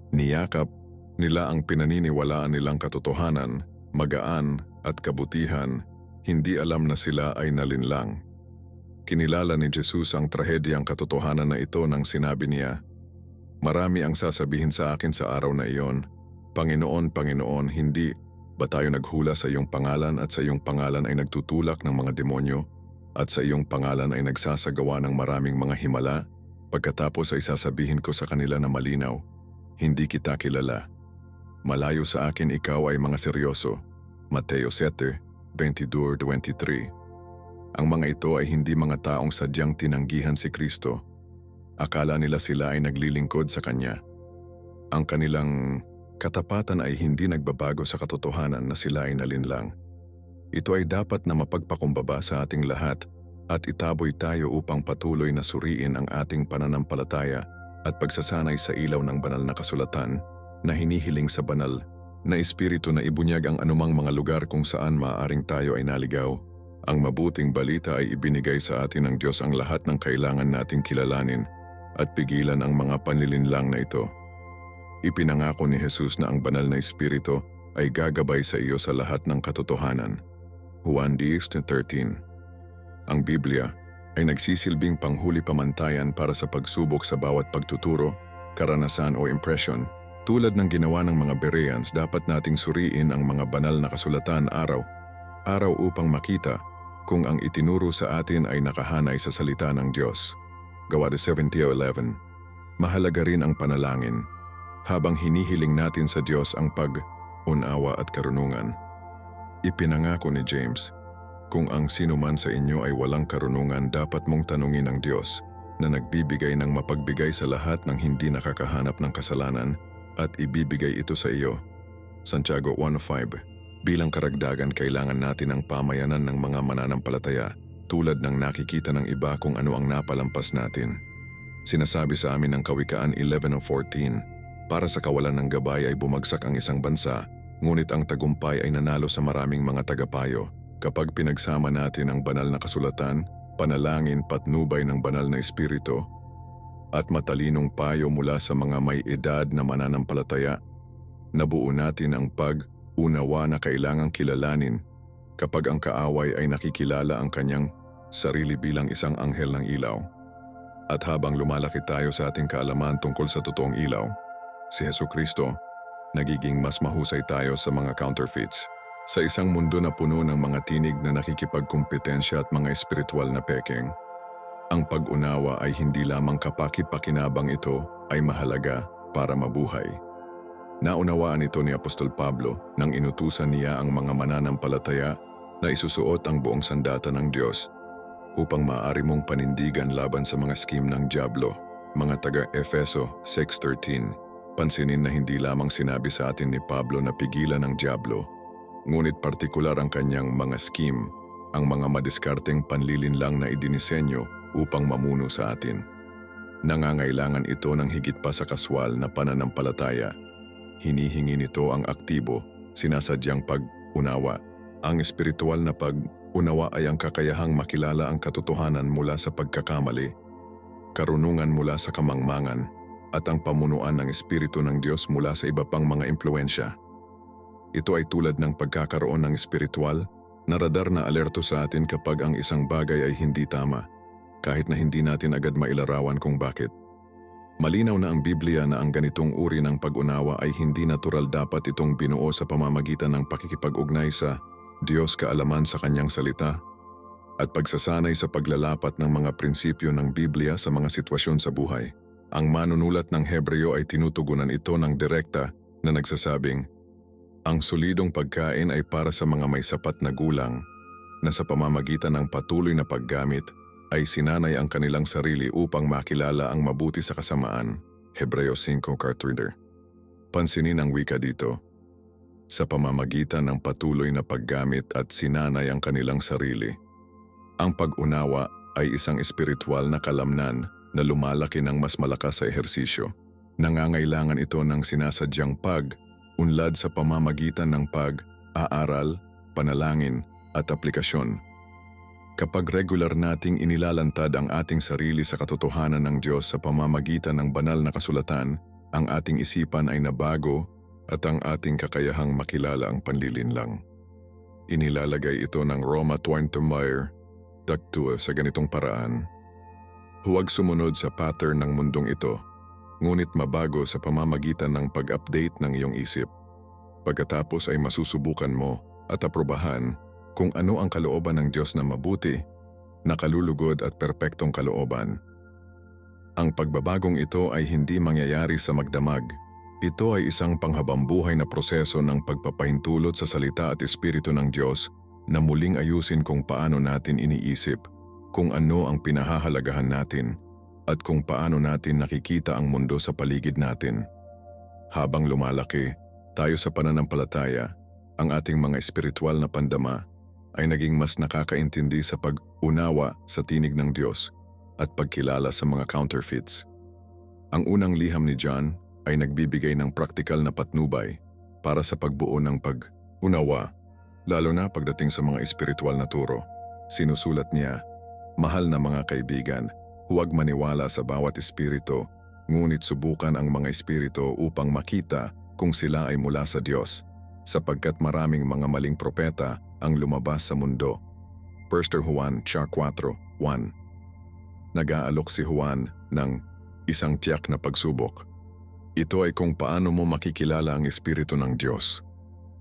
Niyakap nila ang pinaniniwalaan nilang katotohanan, magaan at kabutihan, hindi alam na sila ay nalinlang. Kinilala ni Jesus ang trahedyang katotohanan na ito nang sinabi niya, "Marami ang sasabihin sa akin sa araw na iyon, Panginoon, Panginoon, hindi ba tayo naghula sa iyong pangalan at sa iyong pangalan ay nagtutulak ng mga demonyo at sa iyong pangalan ay nagsasagawa ng maraming mga himala? Pagkatapos ay sasabihin ko sa kanila na malinaw, hindi kita kilala. Malayo sa akin ikaw ay mga seryoso." Mateo 7:22-23. Ang mga ito ay hindi mga taong sadyang tinanggihan si Kristo. Akala nila sila ay naglilingkod sa Kanya. Ang kanilang katapatan ay hindi nagbabago sa katotohanan na sila ay nalinlang. Ito ay dapat na mapagpakumbaba sa ating lahat at itaboy tayo upang patuloy na suriin ang ating pananampalataya at pagsasanay sa ilaw ng banal na kasulatan na hinihiling sa banal na espiritu na ibunyag ang anumang mga lugar kung saan maaaring tayo ay naligaw. Ang mabuting balita ay ibinigay sa atin ng Diyos ang lahat ng kailangan nating kilalanin at pigilan ang mga panlilinlang na ito. Ipinangako ni Jesus na ang banal na espiritu ay gagabay sa iyo sa lahat ng katotohanan. Juan 10:13. Ang Biblia ay nagsisilbing panghuli pamantayan para sa pagsubok sa bawat pagtuturo, karanasan o impresyon. Tulad ng ginawa ng mga Bereans, dapat nating suriin ang mga banal na kasulatan araw-araw upang makita kung ang itinuro sa atin ay nakahanay sa salita ng Diyos. Gawa 17:11. Mahalaga rin ang panalangin. Habang hinihiling natin sa Diyos ang pag-unawa at karunungan. Ipinangako ni James, kung ang sinuman sa inyo ay walang karunungan, dapat mong tanungin ang Diyos na nagbibigay ng mapagbigay sa lahat ng hindi nakakahanap ng kasalanan at ibibigay ito sa iyo. Santiago 1:5. Bilang karagdagan, kailangan natin ang pamayanan ng mga mananampalataya tulad ng nakikita ng iba kung ano ang napalampas natin. Sinasabi sa amin ng Kawikaan 11:14, para sa kawalan ng gabay ay bumagsak ang isang bansa, ngunit ang tagumpay ay nanalo sa maraming mga tagapayo. Kapag pinagsama natin ang banal na kasulatan, panalangin, patnubay ng banal na espiritu, at matalinong payo mula sa mga may edad na mananampalataya, nabuo natin ang pag-unawa na kailangang kilalanin kapag ang kaaway ay nakikilala ang kanyang sarili bilang isang anghel ng ilaw. At habang lumalaki tayo sa ating kaalaman tungkol sa totoong ilaw, si Hesukristo, nagiging mas mahusay tayo sa mga counterfeits. Sa isang mundo na puno ng mga tinig na nakikipagkumpetensya at mga espiritual na pekeng, ang pag-unawa ay hindi lamang kapaki-pakinabang, ito ay mahalaga para mabuhay. Naunawaan ito ni Apostol Pablo nang inutusan niya ang mga mananampalataya na isusuot ang buong sandata ng Diyos upang maaari mong panindigan laban sa mga scheme ng dyablo. Mga taga-Efeso 6:13. Pansinin na hindi lamang sinabi sa atin ni Pablo na pigilan ang dyablo, ngunit partikular ang kanyang mga scheme, ang mga madiskarteng panlilinlang na idinisenyo upang mamuno sa atin. Nangangailangan ito ng higit pa sa kaswal na pananampalataya. Hinihingi nito ang aktibo, sinasadyang pag-unawa. Ang espiritual na pag-unawa ay ang kakayahang makilala ang katotohanan mula sa pagkakamali, karunungan mula sa kamangmangan, at ang pamunuan ng Espiritu ng Diyos mula sa iba pang mga impluensya. Ito ay tulad ng pagkakaroon ng espiritual na radar na alerto sa atin kapag ang isang bagay ay hindi tama, kahit na hindi natin agad mailarawan kung bakit. Malinaw na ang Biblia na ang ganitong uri ng pag-unawa ay hindi natural, dapat itong binuo sa pamamagitan ng pakikipag-ugnay sa Diyos, kaalaman sa kanyang salita, at pagsasanay sa paglalapat ng mga prinsipyo ng Biblia sa mga sitwasyon sa buhay. Ang manunulat ng Hebreo ay tinutugunan ito ng direkta na nagsasabing, ang solidong pagkain ay para sa mga may sapat na gulang na sa pamamagitan ng patuloy na paggamit ay sinanay ang kanilang sarili upang makilala ang mabuti sa kasamaan. Hebreo 5 Cart Reader. Pansinin ang wika dito. Sa pamamagitan ng patuloy na paggamit at sinanay ang kanilang sarili. Ang pag-unawa ay isang espiritual na kalamnan na lumalaki ng mas malakas sa ehersisyo. Nangangailangan ito ng sinasadyang pag-unlad sa pamamagitan ng pag-aaral, panalangin at aplikasyon. Kapag regular nating inilalantad ang ating sarili sa katotohanan ng Diyos sa pamamagitan ng banal na kasulatan, ang ating isipan ay nabago at ang ating kakayahang makilala ang panlilinlang. Inilalagay ito ng Roma 20 Meyer, Daktua sa ganitong paraan. Huwag sumunod sa pattern ng mundong ito, ngunit mabago sa pamamagitan ng pag-update ng iyong isip. Pagkatapos ay masusubukan mo at aprobahan kung ano ang kalooban ng Diyos na mabuti, nakalulugod at perpektong kalooban. Ang pagbabagong ito ay hindi mangyayari sa magdamag. Ito ay isang panghabambuhay na proseso ng pagpapahintulot sa salita at espiritu ng Diyos na muling ayusin kung paano natin iniisip, kung ano ang pinahahalagahan natin, at kung paano natin nakikita ang mundo sa paligid natin. Habang lumalaki tayo sa pananampalataya, ang ating mga espiritual na pandama ay naging mas nakakaintindi sa pag-unawa sa tinig ng Diyos at pagkilala sa mga counterfeits. Ang unang liham ni John ay nagbibigay ng praktikal na patnubay para sa pagbuo ng pag-unawa, lalo na pagdating sa mga espiritual na turo. Sinusulat niya, mahal na mga kaibigan, huwag maniwala sa bawat espiritu, ngunit subukan ang mga espiritu upang makita kung sila ay mula sa Diyos, sapagkat maraming mga maling propeta ang lumabas sa mundo. 1 Juan 4:1. Nag-aalok si Juan ng isang tiyak na pagsubok. Ito ay kung paano mo makikilala ang Espiritu ng Diyos.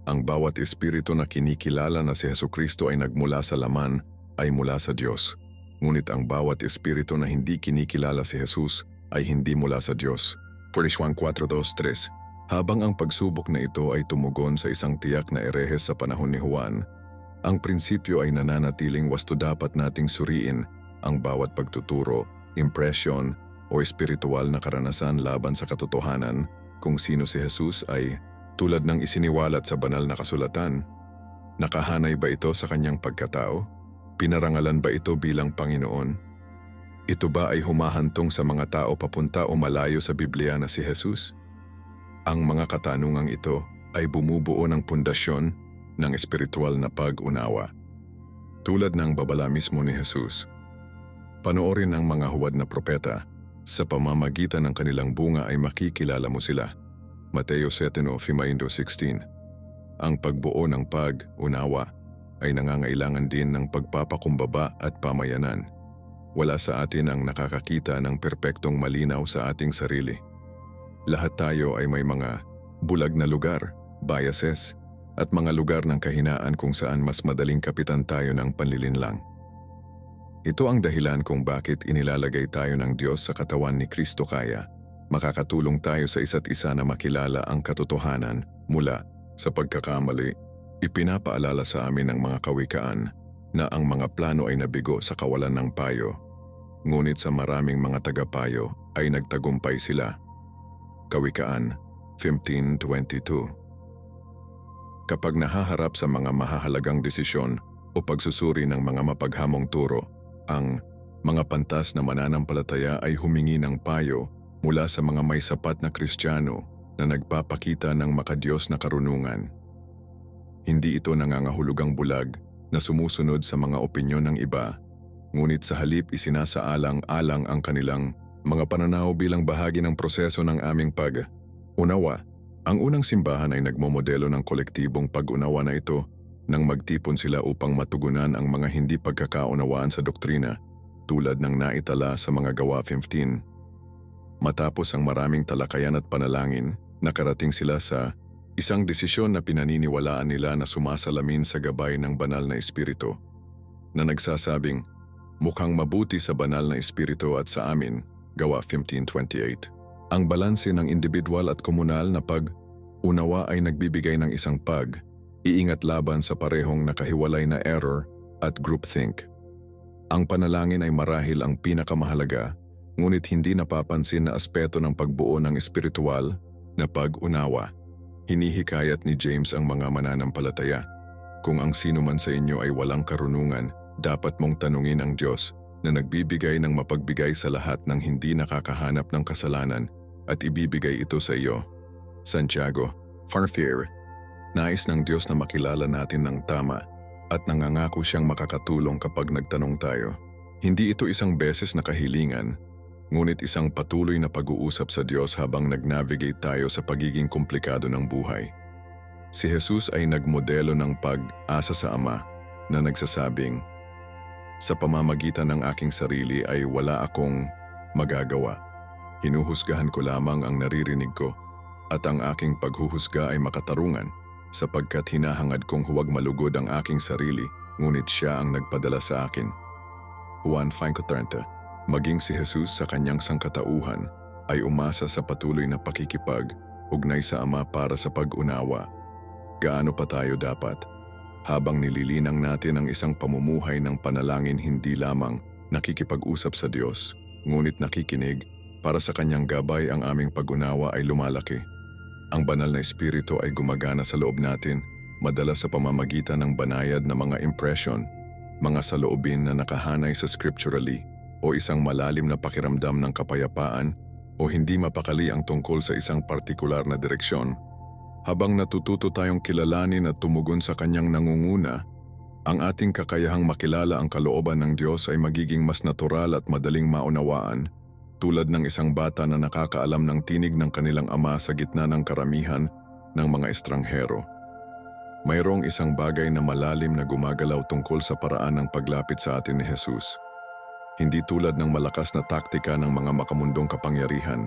Ang bawat espiritu na kinikilala na si Jesucristo ay nagmula sa laman ay mula sa Diyos. Ngunit ang bawat espiritu na hindi kinikilala si Jesus ay hindi mula sa Diyos. 1 Juan 4:2-3. Habang ang pagsubok na ito ay tumugon sa isang tiyak na erehes sa panahon ni Juan, ang prinsipyo ay nananatiling wasto dapat nating suriin ang bawat pagtuturo, impresyon o espiritual na karanasan laban sa katotohanan kung sino si Jesus ay tulad ng isiniwalat sa banal na kasulatan. Nakahanay ba ito sa kanyang pagkatao? Pinarangalan ba ito bilang Panginoon? Ito ba ay humahantong sa mga tao papunta o malayo sa Biblia na si Jesus? Ang mga katanungang ito ay bumubuo ng pundasyon ng espiritual na pag-unawa. Tulad ng babala mismo ni Jesus. Panoorin ang mga huwad na propeta. Sa pamamagitan ng kanilang bunga ay makikilala mo sila. Mateo 7:16. Ang pagbuo ng pag-unawa ay nangangailangan din ng pagpapakumbaba at pamayanan. Wala sa atin ang nakakakita ng perpektong malinaw sa ating sarili. Lahat tayo ay may mga bulag na lugar, biases, at mga lugar ng kahinaan kung saan mas madaling kapitan tayo ng panlilinlang. Ito ang dahilan kung bakit inilalagay tayo ng Diyos sa katawan ni Kristo kaya makakatulong tayo sa isa't isa na makilala ang katotohanan mula sa pagkakamali. Ipinapaalala sa amin ng mga kawikaan na ang mga plano ay nabigo sa kawalan ng payo. Ngunit sa maraming mga tagapayo ay nagtagumpay sila. Kawikaan 15:22. Kapag nahaharap sa mga mahahalagang desisyon o pagsusuri ng mga mapaghamong turo, ang mga pantas na mananampalataya ay humingi ng payo mula sa mga may sapat na Kristiyano na nagpapakita ng makadiyos na karunungan. Hindi ito nangangahulugang bulag na sumusunod sa mga opinyon ng iba, ngunit sa halip isinasaalang-alang ang kanilang mga pananaw bilang bahagi ng proseso ng aming pag-unawa. Ang unang simbahan ay nagmomodelo ng kolektibong pag-unawa na ito nang magtipon sila upang matugunan ang mga hindi pagkakaunawaan sa doktrina tulad ng naitala sa mga Gawa 15. Matapos ang maraming talakayan at panalangin, nakarating sila sa isang desisyon na pinaniniwalaan nila na sumasalamin sa gabay ng banal na espiritu, na nagsasabing, mukhang mabuti sa banal na espiritu at sa amin, Gawa 15:28. Ang balanse ng individual at komunal na pag-unawa ay nagbibigay ng isang iingat laban sa parehong nakahiwalay na error at groupthink. Ang panalangin ay marahil ang pinakamahalaga, ngunit hindi napapansin na aspeto ng pagbuo ng espiritual na pag-unawa. Hinihikayat ni James ang mga mananampalataya. Kung ang sino man sa inyo ay walang karunungan, dapat mong tanungin ang Diyos na nagbibigay ng mapagbigay sa lahat ng hindi nakakahanap ng kasalanan at ibibigay ito sa iyo. Santiago 4:4. Nais ng Diyos na makilala natin ng tama at nangangako siyang makakatulong kapag nagtanong tayo. Hindi ito isang beses na kahilingan, ngunit isang patuloy na pag-uusap sa Diyos habang nag-navigate tayo sa pagiging komplikado ng buhay. Si Jesus ay nagmodelo ng pag-asa sa Ama na nagsasabing, sa pamamagitan ng aking sarili ay wala akong magagawa. Hinuhusgahan ko lamang ang naririnig ko at ang aking paghuhusga ay makatarungan sapagkat hinahangad kong huwag malugod ang aking sarili ngunit siya ang nagpadala sa akin. Juan 5:30. Maging si Jesus sa kanyang sangkatauhan ay umasa sa patuloy na pakikipag-ugnay sa Ama para sa pag-unawa. Gaano pa tayo dapat? Habang nililinang natin ang isang pamumuhay ng panalangin hindi lamang nakikipag-usap sa Diyos, ngunit nakikinig para sa kanyang gabay ang aming pag-unawa ay lumalaki. Ang banal na espiritu ay gumagana sa loob natin, madalas sa pamamagitan ng banayad na mga impression, mga saloobin na nakahanay sa scripturally, o isang malalim na pakiramdam ng kapayapaan o hindi mapakali ang tungkol sa isang partikular na direksyon. Habang natututo tayong kilalanin at tumugon sa kanyang nangunguna, ang ating kakayahang makilala ang kalooban ng Diyos ay magiging mas natural at madaling maunawaan, tulad ng isang bata na nakakaalam ng tinig ng kanilang ama sa gitna ng karamihan ng mga estranghero. Mayroong isang bagay na malalim na gumagalaw tungkol sa paraan ng paglapit sa atin ni Jesus. Hindi tulad ng malakas na taktika ng mga makamundong kapangyarihan,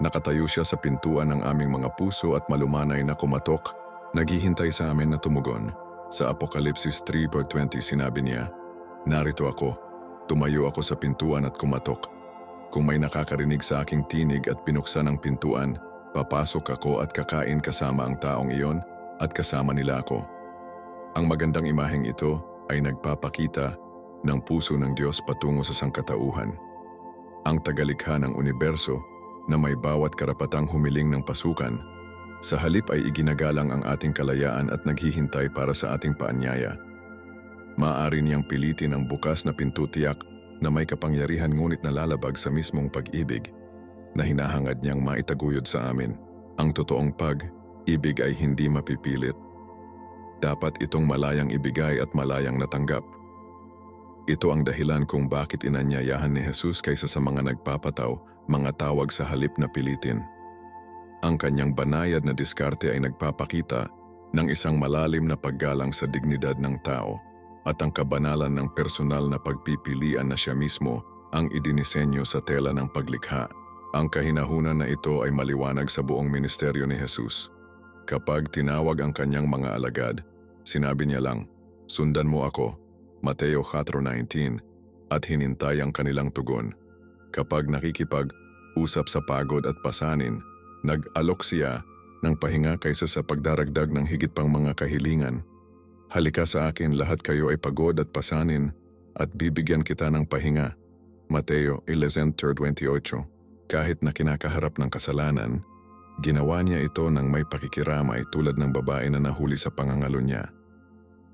nakatayo siya sa pintuan ng aming mga puso at malumanay na kumatok, naghihintay sa amin na tumugon. Sa Apokalipsis 3:20 sinabi niya, "Narito ako, tumayo ako sa pintuan at kumatok. Kung may nakakarinig sa aking tinig at pinuksan ang pintuan, papasok ako at kakain kasama ang taong iyon at kasama nila ako." Ang magandang imaheng ito ay nagpapakita ng puso ng Diyos patungo sa sangkatauhan. Ang tagalikha ng universo na may bawat karapatang humiling ng pasukan, sa halip ay iginagalang ang ating kalayaan at naghihintay para sa ating paanyaya. Maaari niyang pilitin ang bukas na pintutiyak na may kapangyarihan ngunit nalalabag sa mismong pag-ibig na hinahangad niyang maitaguyod sa amin. Ang totoong pag-ibig ay hindi mapipilit. Dapat itong malayang ibigay at malayang natanggap. Ito ang dahilan kung bakit inanyayahan ni Jesus kaysa sa mga nagpapataw, mga tawag sa halip na pilitin. Ang kanyang banayad na diskarte ay nagpapakita ng isang malalim na paggalang sa dignidad ng tao at ang kabanalan ng personal na pagpipilian na siya mismo ang idinisenyo sa tela ng paglikha. Ang kahinahunan na ito ay maliwanag sa buong ministeryo ni Jesus. Kapag tinawag ang kanyang mga alagad, sinabi niya lang, "Sundan mo ako," Mateo 4:19, at hinintay ang kanilang tugon. Kapag nakikipag-usap sa pagod at pasanin, nag-alok siya ng pahinga kaysa sa pagdaragdag ng higit pang mga kahilingan. "Halika sa akin, lahat kayo ay pagod at pasanin, at bibigyan kita ng pahinga." Mateo 11:28. Kahit na kinakaharap ng kasalanan, ginawa niya ito ng may pakikiramay tulad ng babae na nahuli sa pangangalo niya.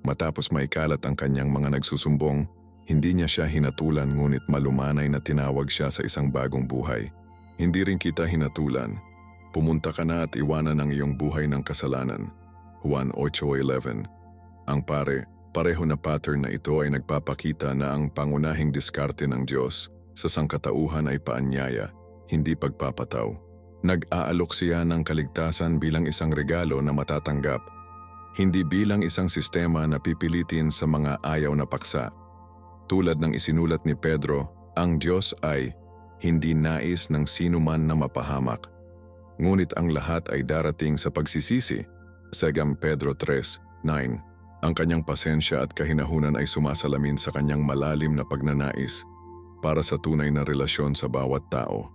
Matapos maikalat ang kanyang mga nagsusumbong, hindi niya siya hinatulan ngunit malumanay na tinawag siya sa isang bagong buhay. Hindi rin kita hinatulan. "Pumunta ka na at iwanan ang iyong buhay ng kasalanan." Juan 8:11. Ang pareho na pattern na ito ay nagpapakita na ang pangunahing diskarte ng Diyos sa sangkatauhan ay paanyaya, hindi pagpapataw. Nag-aalok siya ng kaligtasan bilang isang regalo na matatanggap, hindi bilang isang sistema na pipilitin sa mga ayaw na paksa. Tulad ng isinulat ni Pedro, ang Diyos ay hindi nais ng sinuman na mapahamak, ngunit ang lahat ay darating sa pagsisisi. Sa Pedro 3:9, ang kanyang pasensya at kahinahunan ay sumasalamin sa kanyang malalim na pagnanais para sa tunay na relasyon sa bawat tao.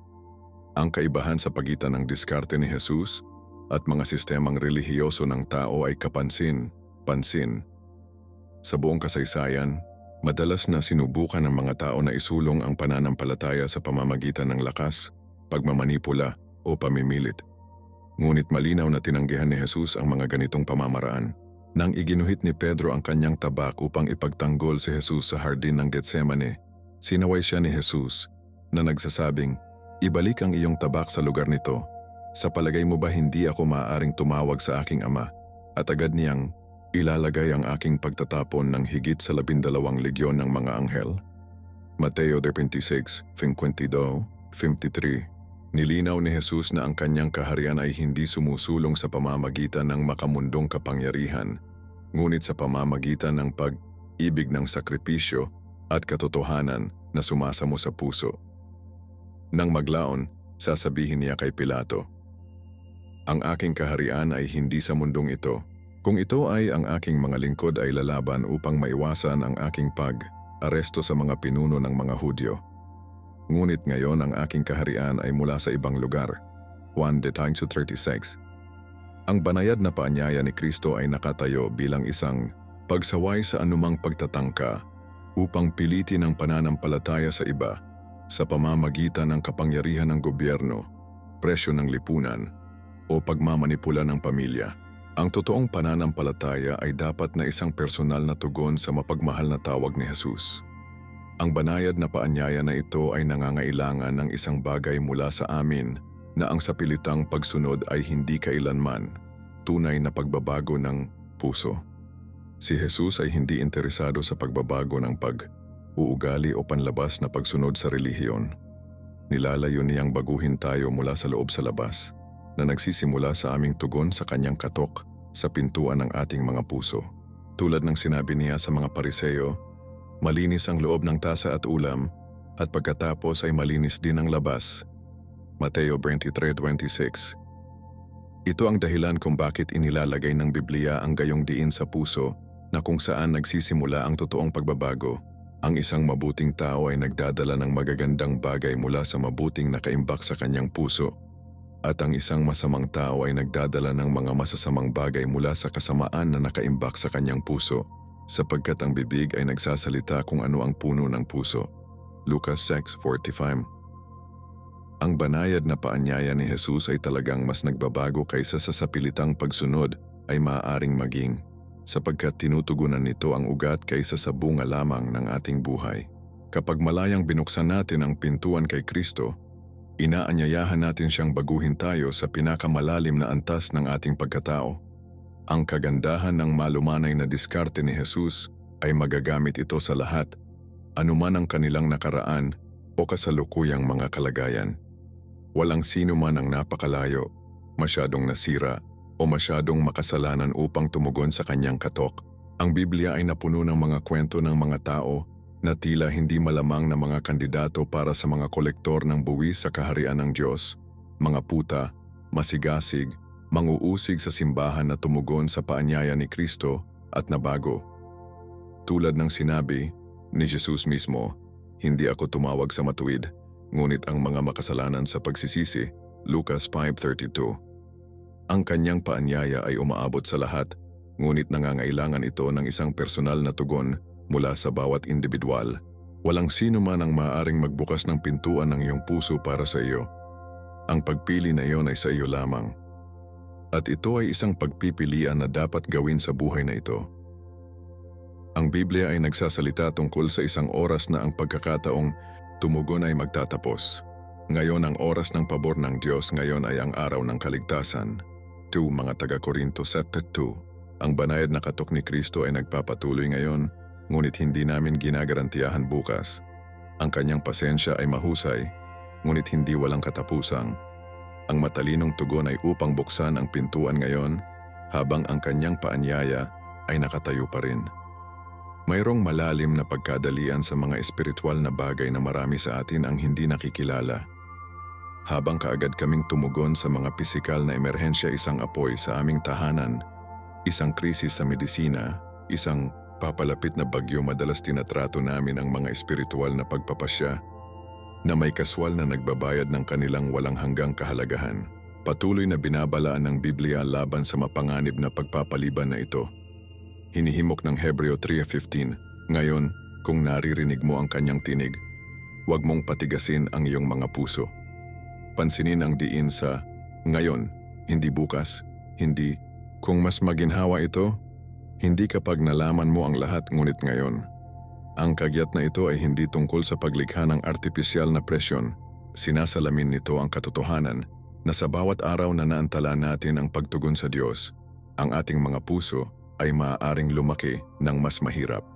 Ang kaibahan sa pagitan ng diskarte ni Jesus at mga sistemang relihiyoso ng tao ay kapansin-pansin. Sa buong kasaysayan, madalas na sinubukan ng mga tao na isulong ang pananampalataya sa pamamagitan ng lakas, pagmamanipula o pamimilit. Ngunit malinaw na tinanggihan ni Jesus ang mga ganitong pamamaraan. Nang iginuhit ni Pedro ang kanyang tabak upang ipagtanggol si Jesus sa hardin ng Getsemane, sinaway siya ni Jesus na nagsasabing, "Ibalik ang iyong tabak sa lugar nito. Sa palagay mo ba hindi ako maaaring tumawag sa aking ama?" At agad niyang ilalagay ang aking pagtatapon ng higit sa 12 legyon ng mga anghel. Mateo 26:52-53. Nilinaw ni Jesus na ang kanyang kaharian ay hindi sumusulong sa pamamagitan ng makamundong kapangyarihan, ngunit sa pamamagitan ng pag-ibig ng sakripisyo at katotohanan na sumasamo sa puso. Nang maglaon, sasabihin niya kay Pilato, "Ang aking kaharian ay hindi sa mundong ito. Kung ito ay ang aking mga lingkod ay lalaban upang maiwasan ang aking pag-aresto sa mga pinuno ng mga Hudyo. Ngunit ngayon ang aking kaharian ay mula sa ibang lugar." Juan 10:36. Ang banayad na paanyaya ni Kristo ay nakatayo bilang isang pagsaway sa anumang pagtatangka upang pilitin ang pananampalataya sa iba sa pamamagitan ng kapangyarihan ng gobyerno, presyo ng lipunan, o pagmamanipula ng pamilya. Ang totoong pananampalataya ay dapat na isang personal na tugon sa mapagmahal na tawag ni Jesus. Ang banayad na paanyaya na ito ay nangangailangan ng isang bagay mula sa amin na ang sapilitang pagsunod ay hindi kailanman tunay na pagbabago ng puso. Si Jesus ay hindi interesado sa pagbabago ng uugali o panlabas na pagsunod sa relihiyon. Nilalayo niyang baguhin tayo mula sa loob sa labas, na nagsisimula sa aming tugon sa kanyang katok sa pintuan ng ating mga puso. Tulad ng sinabi niya sa mga Pariseo, malinis ang loob ng tasa at ulam, at pagkatapos ay malinis din ang labas. Mateo 23:26. Ito ang dahilan kung bakit inilalagay ng Biblia ang gayong diin sa puso na kung saan nagsisimula ang totoong pagbabago. Ang isang mabuting tao ay nagdadala ng magagandang bagay mula sa mabuting nakaimbak sa kanyang puso. At ang isang masamang tao ay nagdadala ng mga masasamang bagay mula sa kasamaan na nakaimbak sa kanyang puso, sapagkat ang bibig ay nagsasalita kung ano ang puno ng puso. Lucas 6:45. Ang banayad na paanyaya ni Jesus ay talagang mas nagbabago kaysa sa sapilitang pagsunod ay maaaring maging, sapagkat tinutugunan nito ang ugat kaysa sa bunga lamang ng ating buhay. Kapag malayang binuksan natin ang pintuan kay Kristo, inaanyayahan natin siyang baguhin tayo sa pinakamalalim na antas ng ating pagkatao. Ang kagandahan ng malumanay na diskarte ni Jesus ay magagamit ito sa lahat, anuman ang kanilang nakaraan o kasalukuyang mga kalagayan. Walang sino man ang napakalayo, masyadong nasira o masyadong makasalanan upang tumugon sa kanyang katok. Ang Biblia ay napuno ng mga kwento ng mga tao na tila hindi malamang na mga kandidato para sa mga kolektor ng buwis sa kaharian ng Diyos, mga puta, masigasig, manguusig sa simbahan na tumugon sa paanyaya ni Kristo at nabago. Tulad ng sinabi ni Jesus mismo, hindi ako tumawag sa matuwid, ngunit ang mga makasalanan sa pagsisisi, Lucas 5:32. Ang kanyang paanyaya ay umaabot sa lahat, ngunit nangangailangan ito ng isang personal na tugon mula sa bawat individual. Walang sino man ang maaaring magbukas ng pintuan ng iyong puso para sa iyo. Ang pagpili na iyon ay sa iyo lamang. At ito ay isang pagpipilian na dapat gawin sa buhay na ito. Ang Biblia ay nagsasalita tungkol sa isang oras na ang pagkakataong tumugon ay magtatapos. Ngayon ang oras ng pabor ng Diyos, ngayon ay ang araw ng kaligtasan. 2 mga taga-Korinto 7:2. Ang banayad na katok ni Kristo ay nagpapatuloy ngayon, ngunit hindi namin ginagarantiyahan bukas. Ang kanyang pasensya ay mahusay, ngunit hindi walang katapusang. Ang matalinong tugon ay upang buksan ang pintuan ngayon, habang ang kanyang paanyaya ay nakatayo pa rin. Mayroong malalim na pagkadalian sa mga espiritual na bagay na marami sa atin ang hindi nakikilala. Habang kaagad kaming tumugon sa mga pisikal na emerhensya, isang apoy sa aming tahanan, isang krisis sa medisina, isang papalapit na bagyo, madalas tinatrato namin ang mga espiritual na pagpapasya na may kaswal na nagbabayad ng kanilang walang hanggang kahalagahan. Patuloy na binabalaan ng Biblia laban sa mapanganib na pagpapaliban na ito. Hinihimok ng Hebreo 3:15, ngayon, kung naririnig mo ang kanyang tinig, huwag mong patigasin ang iyong mga puso. Pansinin ang diin sa ngayon, hindi bukas, hindi kung mas maginhawa ito, hindi kapag nalaman mo ang lahat, ngunit ngayon. Ang kagyat na ito ay hindi tungkol sa paglikha ng artipisyal na presyon. Sinasalamin nito ang katotohanan na sa bawat araw na naantala natin ang pagtugon sa Diyos, ang ating mga puso ay maaaring lumaki ng mas mahirap.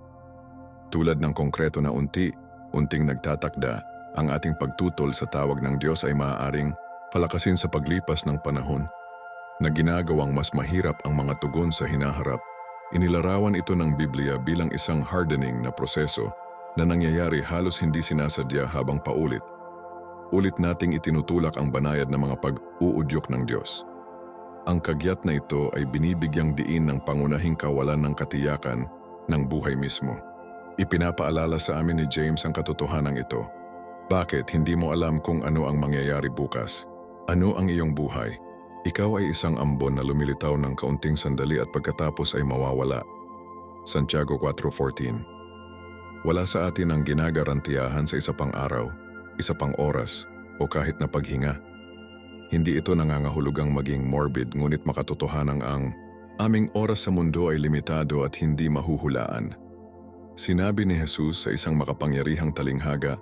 Tulad ng konkreto na unting nagtatakda, ang ating pagtutol sa tawag ng Diyos ay maaaring palakasin sa paglipas ng panahon na ginagawang mas mahirap ang mga tugon sa hinaharap. Inilarawan ito ng Biblia bilang isang hardening na proseso na nangyayari halos hindi sinasadya habang paulit nating itinutulak ang banayad na mga pag-uudyok ng Diyos. Ang kagyat na ito ay binibigyang diin ng pangunahing kawalan ng katiyakan ng buhay mismo. Ipinapaalala sa amin ni James ang katotohanan ito. Bakit hindi mo alam kung ano ang mangyayari bukas? Ano ang iyong buhay? Ikaw ay isang ambon na lumilitaw ng kaunting sandali at pagkatapos ay mawawala. Santiago 4:14. Wala sa atin ang ginagarantiyahan sa isa pang araw, isa pang oras, o kahit na paghinga. Hindi ito nangangahulugang maging morbid, ngunit makatotohanan ang aming oras sa mundo ay limitado at hindi mahuhulaan. Sinabi ni Jesus sa isang makapangyarihang talinghaga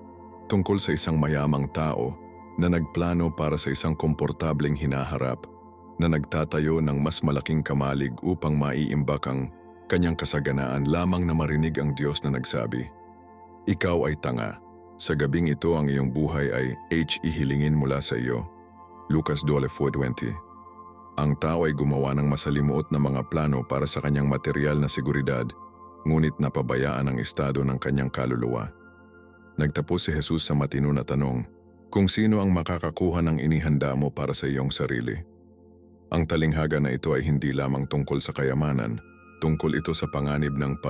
tungkol sa isang mayamang tao na nagplano para sa isang komportableng hinaharap na nagtatayo ng mas malaking kamalig upang maiimbak ang kanyang kasaganaan lamang na marinig ang Diyos na nagsabi, "Ikaw ay tanga. Sa gabing ito ang iyong buhay ay ihilingin mula sa iyo." Lucas 12:20. Ang tao ay gumawa ng masalimuot na mga plano para sa kanyang material na seguridad, ngunit napabayaan ang estado ng kanyang kaluluwa. Nagtapos si Jesus sa matino na tanong, kung sino ang makakakuha ng inihanda mo para sa iyong sarili. Ang talinghaga na ito ay hindi lamang tungkol sa kayamanan, tungkol ito sa panganib ng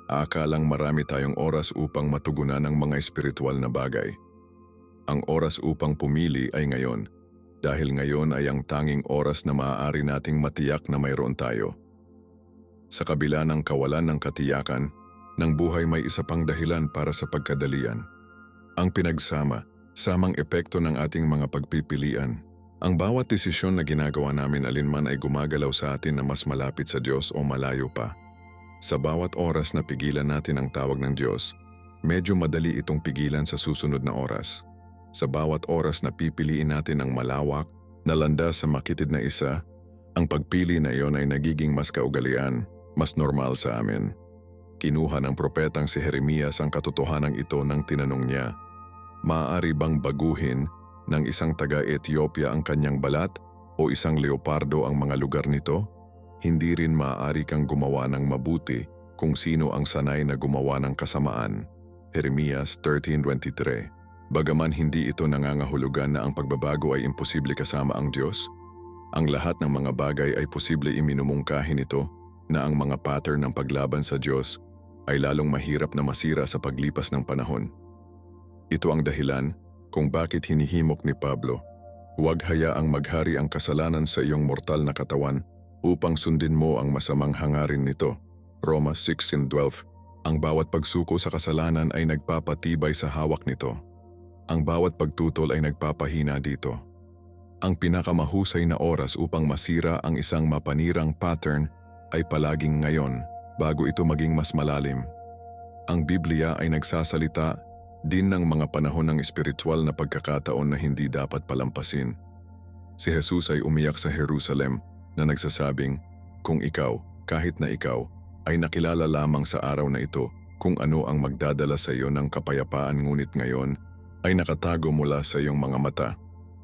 aakalang marami tayong oras upang matugunan ang mga espiritual na bagay. Ang oras upang pumili ay ngayon, dahil ngayon ay ang tanging oras na maaari nating matiyak na mayroon tayo. Sa kabila ng kawalan ng katiyakan, ng buhay may isa pang dahilan para sa pagkadalian. Ang samang epekto ng ating mga pagpipilian. Ang bawat desisyon na ginagawa namin alinman ay gumagalaw sa atin na mas malapit sa Diyos o malayo pa. Sa bawat oras na pigilan natin ang tawag ng Diyos, medyo madali itong pigilan sa susunod na oras. Sa bawat oras na pipiliin natin ang malawak, na landas sa makitid na isa, ang pagpili na iyon ay nagiging mas kaugalian, mas normal sa amin. Kinuha ng propetang si Jeremias ang katotohanan ito nang tinanong niya, maaari bang baguhin ng isang taga-Ethiopia ang kanyang balat o isang leopardo ang mga lugar nito? Hindi rin maaari kang gumawa ng mabuti kung sino ang sanay na gumawa ng kasamaan. Jeremias 13:23. Bagaman hindi ito nangangahulugan na ang pagbabago ay imposible kasama ang Diyos, ang lahat ng mga bagay ay posible iminumungkahin ito na ang mga pattern ng paglaban sa Diyos ay lalong mahirap na masira sa paglipas ng panahon. Ito ang dahilan kung bakit hinihimok ni Pablo, huwag hayaang maghari ang kasalanan sa iyong mortal na katawan upang sundin mo ang masamang hangarin nito. Roma 6:12. Ang bawat pagsuko sa kasalanan ay nagpapatibay sa hawak nito. Ang bawat pagtutol ay nagpapahina dito. Ang pinakamahusay na oras upang masira ang isang mapanirang pattern ay palaging ngayon, bago ito maging mas malalim. Ang Biblia ay nagsasalita din ng mga panahon ng espiritual na pagkakataon na hindi dapat palampasin. Si Jesus ay umiyak sa Jerusalem na nagsasabing, kung ikaw, kahit na ikaw, ay nakilala lamang sa araw na ito kung ano ang magdadala sa iyo ng kapayapaan ngunit ngayon ay nakatago mula sa iyong mga mata.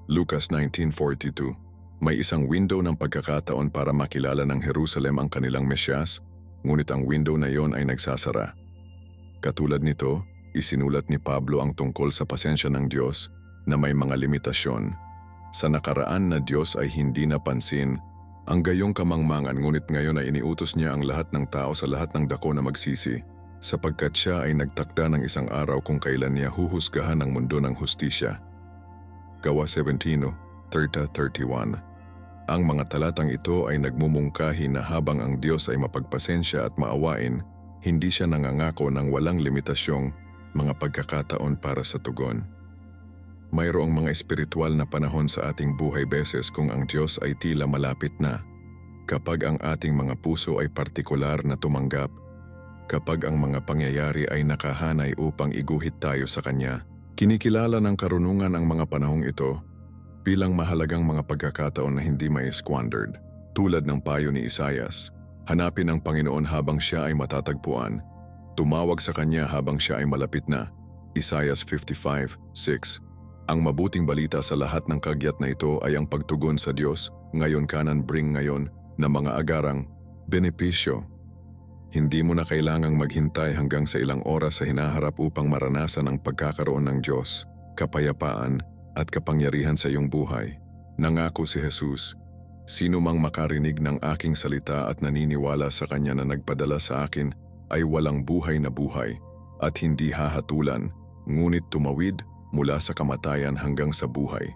Lucas 19:42. May isang window ng pagkakataon para makilala ng Jerusalem ang kanilang Mesyas, ngunit ang window na iyon ay nagsasara. Katulad nito, isinulat ni Pablo ang tungkol sa pasensya ng Diyos na may mga limitasyon. Sa nakaraan na Diyos ay hindi napansin ang gayong kamangmangan ngunit ngayon ay iniutos niya ang lahat ng tao sa lahat ng dako na magsisi, sapagkat siya ay nagtakda ng isang araw kung kailan niya huhusgahan ang mundo ng hustisya. Gawa 17:30-31. Ang mga talatang ito ay nagmumungkahi na habang ang Diyos ay mapagpasensya at maawain, hindi siya nangangako ng walang limitasyong mga pagkakataon para sa tugon. Mayroong mga espiritual na panahon sa ating buhay beses kung ang Diyos ay tila malapit na. Kapag ang ating mga puso ay partikular na tumanggap, kapag ang mga pangyayari ay nakahanay upang iguhit tayo sa Kanya, kinikilala ng karunungan ang mga panahong ito bilang mahalagang mga pagkakataon na hindi mai-squandered. Tulad ng payo ni Isaias, hanapin ang Panginoon habang siya ay matatagpuan, tumawag sa Kanya habang siya ay malapit na. Isaiah 55:6. Ang mabuting balita sa lahat ng kagyat na ito ay ang pagtugon sa Diyos, ngayon kanan bring ngayon, na mga agarang benepisyo. Hindi mo na kailangang maghintay hanggang sa ilang oras sa hinaharap upang maranasan ang pagkakaroon ng Diyos, kapayapaan at kapangyarihan sa iyong buhay. Nangako si Jesus, sino mang makarinig ng aking salita at naniniwala sa Kanya na nagpadala sa akin ay walang buhay na buhay at hindi hahatulan, ngunit tumawid mula sa kamatayan hanggang sa buhay.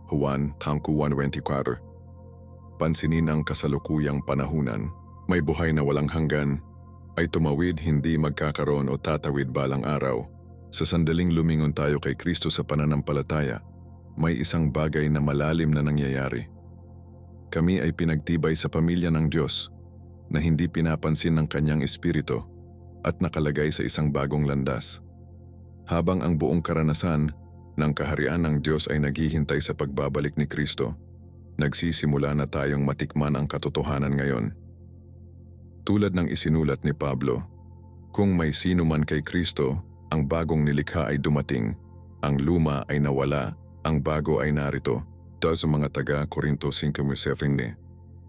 Juan 1:24. Pansinin ang kasalukuyang panahunan, may buhay na walang hanggan, ay tumawid hindi magkakaroon o tatawid balang araw. Sa sandaling lumingon tayo kay Kristo sa pananampalataya, may isang bagay na malalim na nangyayari. Kami ay pinagtibay sa pamilya ng Diyos na hindi pinapansin ng Kanyang Espiritu at nakalagay sa isang bagong landas. Habang ang buong karanasan ng kaharian ng Diyos ay naghihintay sa pagbabalik ni Kristo, nagsisimula na tayong matikman ang katotohanan ngayon. Tulad ng isinulat ni Pablo, kung may sino man kay Kristo, ang bagong nilikha ay dumating, ang luma ay nawala, ang bago ay narito. Ito sa mga taga Korinto 5:7.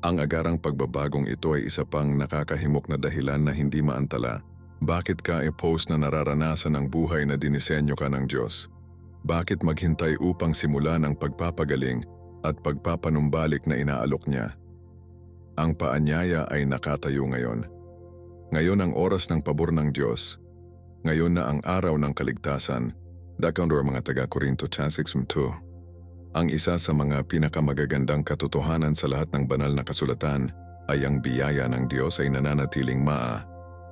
Ang agarang pagbabagong ito ay isa pang nakakahimok na dahilan na hindi maantala. Bakit ka i-post na nararanasan ang buhay na dinisenyo ka ng Diyos? Bakit maghintay upang simulan ang pagpapagaling at pagpapanumbalik na inaalok niya? Ang paanyaya ay nakatayo ngayon. Ngayon ang oras ng pabor ng Diyos. Ngayon na ang araw ng kaligtasan. Dakondor mga taga-Korinto 6:2. Ang isa sa mga pinakamagagandang katotohanan sa lahat ng banal na kasulatan ay ang biyaya ng Diyos ay nananatiling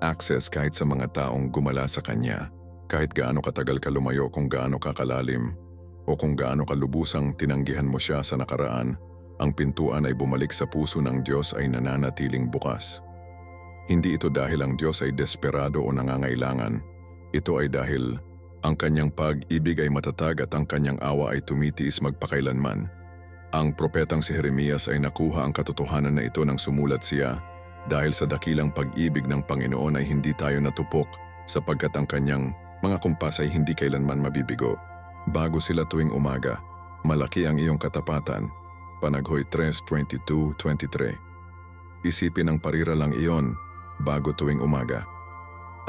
access kahit sa mga taong gumala sa Kanya. Kahit gaano katagal ka lumayo, kung gaano ka kalalim, o kung gaano ka lubusang tinanggihan mo siya sa nakaraan, ang pintuan ay bumalik sa puso ng Diyos ay nananatiling bukas. Hindi ito dahil ang Diyos ay desperado o nangangailangan. Ito ay dahil ang Kanyang pag-ibig ay matatag at ang Kanyang awa ay tumitiis magpakailanman. Ang propetang si Jeremias ay nakuha ang katotohanan na ito nang sumulat siya. Dahil sa dakilang pag-ibig ng Panginoon ay hindi tayo natupok, sapagkat ang Kanyang mga kumpas ay hindi kailanman mabibigo. Bago sila tuwing umaga, malaki ang iyong katapatan. Panaghoy 3:22-23. Isipin ang pariralang iyon bago tuwing umaga.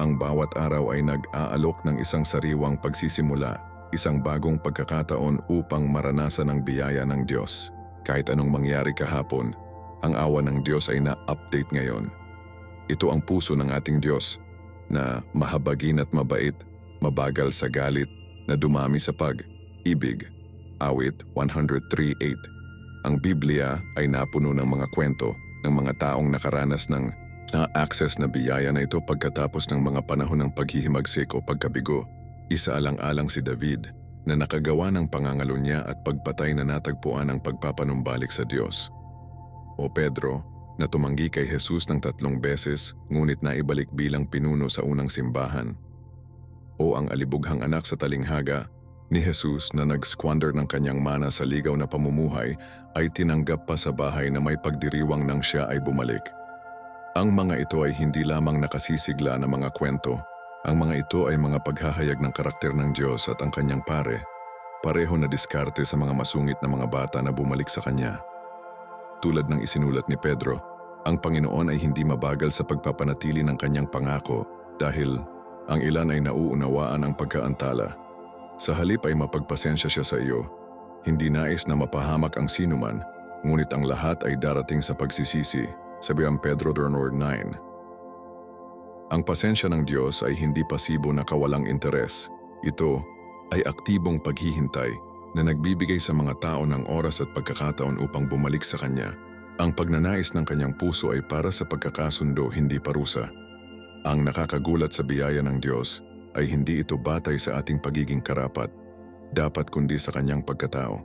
Ang bawat araw ay nag-aalok ng isang sariwang pagsisimula, isang bagong pagkakataon upang maranasan ang biyaya ng Diyos. Kahit anong mangyari kahapon, ang awa ng Diyos ay na-update ngayon. Ito ang puso ng ating Diyos na mahabagin at mabait, mabagal sa galit, na dumami sa pag-ibig. Awit 103:8. Ang Biblia ay napuno ng mga kwento ng mga taong nakaranas ng na-access na biyaya na ito pagkatapos ng mga panahon ng paghihimagsik o pagkabigo. Isaalang-alang si David na nakagawa ng pangangalunya at pagpatay na natagpuan ang pagpapanumbalik sa Diyos. O Pedro na tumanggi kay Jesus ng 3 beses ngunit naibalik bilang pinuno sa unang simbahan. O ang alibughang anak sa talinghaga ni Jesus na nag-squander ng kanyang mana sa ligaw na pamumuhay ay tinanggap pa sa bahay na may pagdiriwang nang siya ay bumalik. Ang mga ito ay hindi lamang nakasisigla na mga kwento. Ang mga ito ay mga paghahayag ng karakter ng Diyos at ang Kanyang pareho na diskarte sa mga masungit na mga bata na bumalik sa Kanya. Tulad ng isinulat ni Pedro, ang Panginoon ay hindi mabagal sa pagpapanatili ng Kanyang pangako dahil ang ilan ay nauunawaan ang pagkaantala. Sa halip ay mapagpasensya siya sa iyo. Hindi nais na mapahamak ang sinuman, ngunit ang lahat ay darating sa pagsisisi. Sabi ang Pedro 9. Ang pasensya ng Diyos ay hindi pasibo na kawalang interes. Ito ay aktibong paghihintay na nagbibigay sa mga tao ng oras at pagkakataon upang bumalik sa Kanya. Ang pagnanais ng Kanyang puso ay para sa pagkakasundo, hindi parusa. Ang nakakagulat sa biyaya ng Diyos ay hindi ito batay sa ating pagiging karapat, dapat kundi sa Kanyang pagkatao.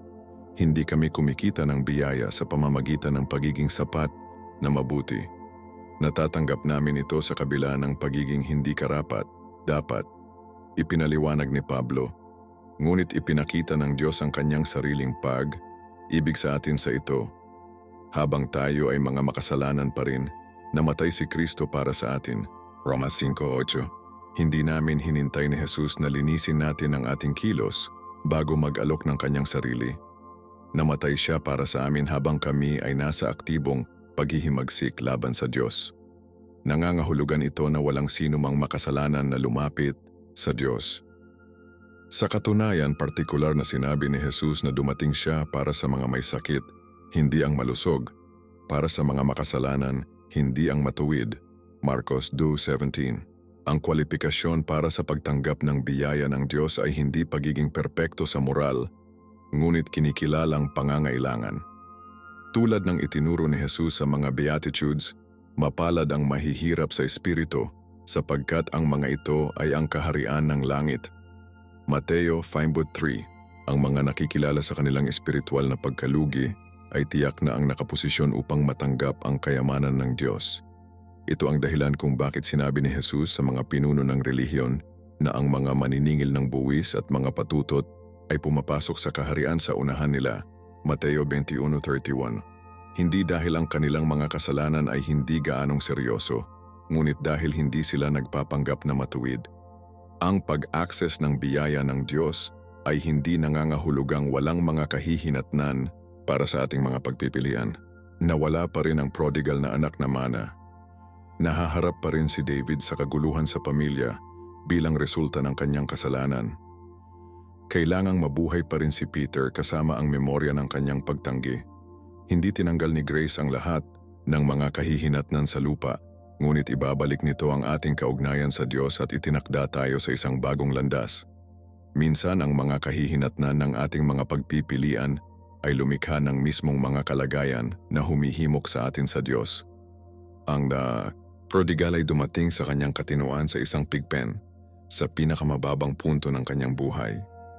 Hindi kami kumikita ng biyaya sa pamamagitan ng pagiging sapat na mabuti. Natatanggap namin ito sa kabila ng pagiging hindi karapat, dapat. Ipinaliwanag ni Pablo, ngunit ipinakita ng Diyos ang Kanyang sariling pag-ibig sa atin sa ito. Habang tayo ay mga makasalanan pa rin, namatay si Kristo para sa atin. Roma 5:8. Hindi namin hinintay ni Jesus na linisin natin ang ating kilos bago mag-alok ng Kanyang sarili. Namatay siya para sa amin habang kami ay nasa aktibong paghihimagsik laban sa Diyos. Nangangahulugan ito na walang sino mang makasalanan na lumapit sa Diyos. Sa katunayan, partikular na sinabi ni Jesus na dumating siya para sa mga may sakit, hindi ang malusog, para sa mga makasalanan, hindi ang matuwid. Marcos 2:17. Ang kwalifikasyon para sa pagtanggap ng biyaya ng Diyos ay hindi pagiging perpekto sa moral, ngunit kinikilalang pangangailangan. Tulad ng itinuro ni Jesus sa mga Beatitudes, mapalad ang mahihirap sa espiritu sapagkat ang mga ito ay ang kaharian ng langit. Mateo 5:3. Ang mga nakikilala sa kanilang espiritual na pagkalugi ay tiyak na ang nakaposisyon upang matanggap ang kayamanan ng Diyos. Ito ang dahilan kung bakit sinabi ni Jesus sa mga pinuno ng relihiyon na ang mga maniningil ng buwis at mga patutot ay pumapasok sa kaharian sa unahan nila. Mateo 21:31. Hindi dahil ang kanilang mga kasalanan ay hindi gaanong seryoso, ngunit dahil hindi sila nagpapanggap na matuwid. Ang pag-access ng biyaya ng Diyos ay hindi nangangahulugang walang mga kahihinatnan para sa ating mga pagpipilian. Nawala pa rin ang prodigal na anak na mana. Nahaharap pa rin si David sa kaguluhan sa pamilya bilang resulta ng kanyang kasalanan. Kailangang mabuhay pa rin si Peter kasama ang memorya ng kanyang pagtanggi. Hindi tinanggal ni Grace ang lahat ng mga kahihinatnan sa lupa, ngunit ibabalik nito ang ating kaugnayan sa Diyos at itinakda tayo sa isang bagong landas. Minsan ang mga kahihinatnan ng ating mga pagpipilian ay lumikha ng mismong mga kalagayan na humihimok sa atin sa Diyos. Ang prodigal ay dumating sa kanyang katinuan sa isang pigpen, sa pinakamababang punto ng kanyang buhay.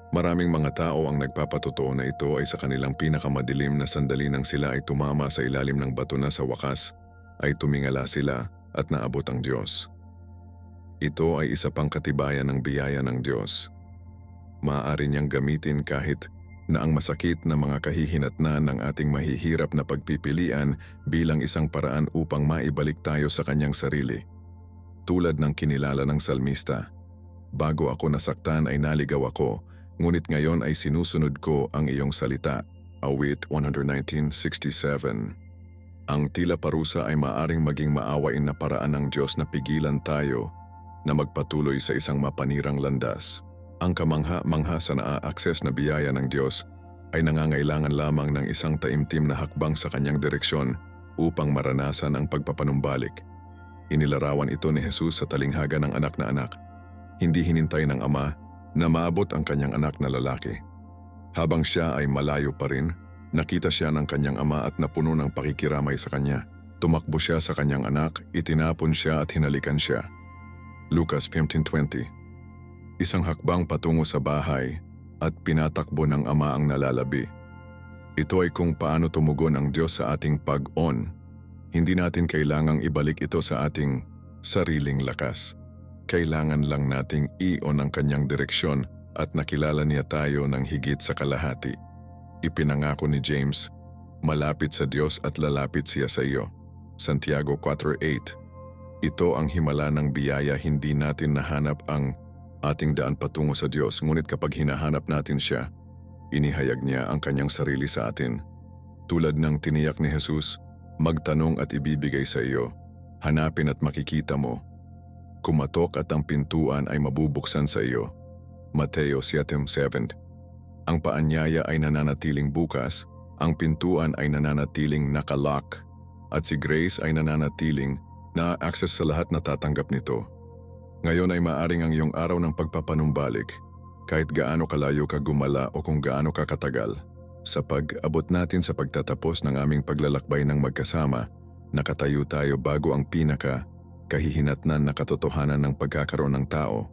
Maraming mga tao ang nagpapatotoo na ito ay sa kanilang pinakamadilim na sandali nang sila ay tumama sa ilalim ng bato na sa wakas, ay tumingala sila at naabot ang Diyos. Ito ay isa pang katibayan ng biyaya ng Diyos. Maaari niyang gamitin kahit na ang masakit na mga kahihinatnan ng ating mahihirap na pagpipilian bilang isang paraan upang maibalik tayo sa kanyang sarili. Tulad ng kinilala ng salmista, "Bago ako nasaktan ay naligaw ako, ngunit ngayon ay sinusunod ko ang iyong salita." Awit 119:67. Ang tila parusa ay maaring maging maawain na paraan ng Diyos na pigilan tayo na magpatuloy sa isang mapanirang landas. Ang kamangha-mangha sa naa-access na biyaya ng Diyos ay nangangailangan lamang ng isang taimtim na hakbang sa kanyang direksyon upang maranasan ang pagpapanumbalik. Inilarawan ito ni Jesus sa talinghaga ng anak na anak. Hindi hinintay ng ama na maabot ang kanyang anak na lalaki. Habang siya ay malayo pa rin, nakita siya ng kanyang ama at napuno ng pakikiramay sa kanya. Tumakbo siya sa kanyang anak, itinapon siya at hinalikan siya. Lucas 15:20. Isang hakbang patungo sa bahay at pinatakbo ng ama ang nalalabi. Ito ay kung paano tumugon ang Diyos sa ating pag-on. Hindi natin kailangang ibalik ito sa ating sariling lakas. Kailangan lang nating i-on ang kanyang direksyon at nakilala niya tayo ng higit sa kalahati. Ipinangako ni James, "Malapit sa Diyos at lalapit siya sa iyo." Santiago 4:8. Ito ang himala ng biyaya, hindi natin nahanap ang ating daan patungo sa Diyos, ngunit kapag hinahanap natin siya, inihayag niya ang kanyang sarili sa atin. Tulad ng tiniyak ni Jesus, "Magtanong at ibibigay sa iyo, hanapin at makikita mo. Kumatok at ang pintuan ay mabubuksan sa iyo." Mateo 7:7. Ang paanyaya ay nananatiling bukas, ang pintuan ay nananatiling nakalock, at si Grace ay nananatiling na-access sa lahat na tatanggap nito. Ngayon ay maaring ang iyong araw ng pagpapanumbalik, kahit gaano kalayo ka gumala o kung gaano ka katagal. Sa pag-abot natin sa pagtatapos ng aming paglalakbay ng magkasama, nakatayo tayo bago ang kahihinatnan na katotohanan ng pagkakaroon ng tao.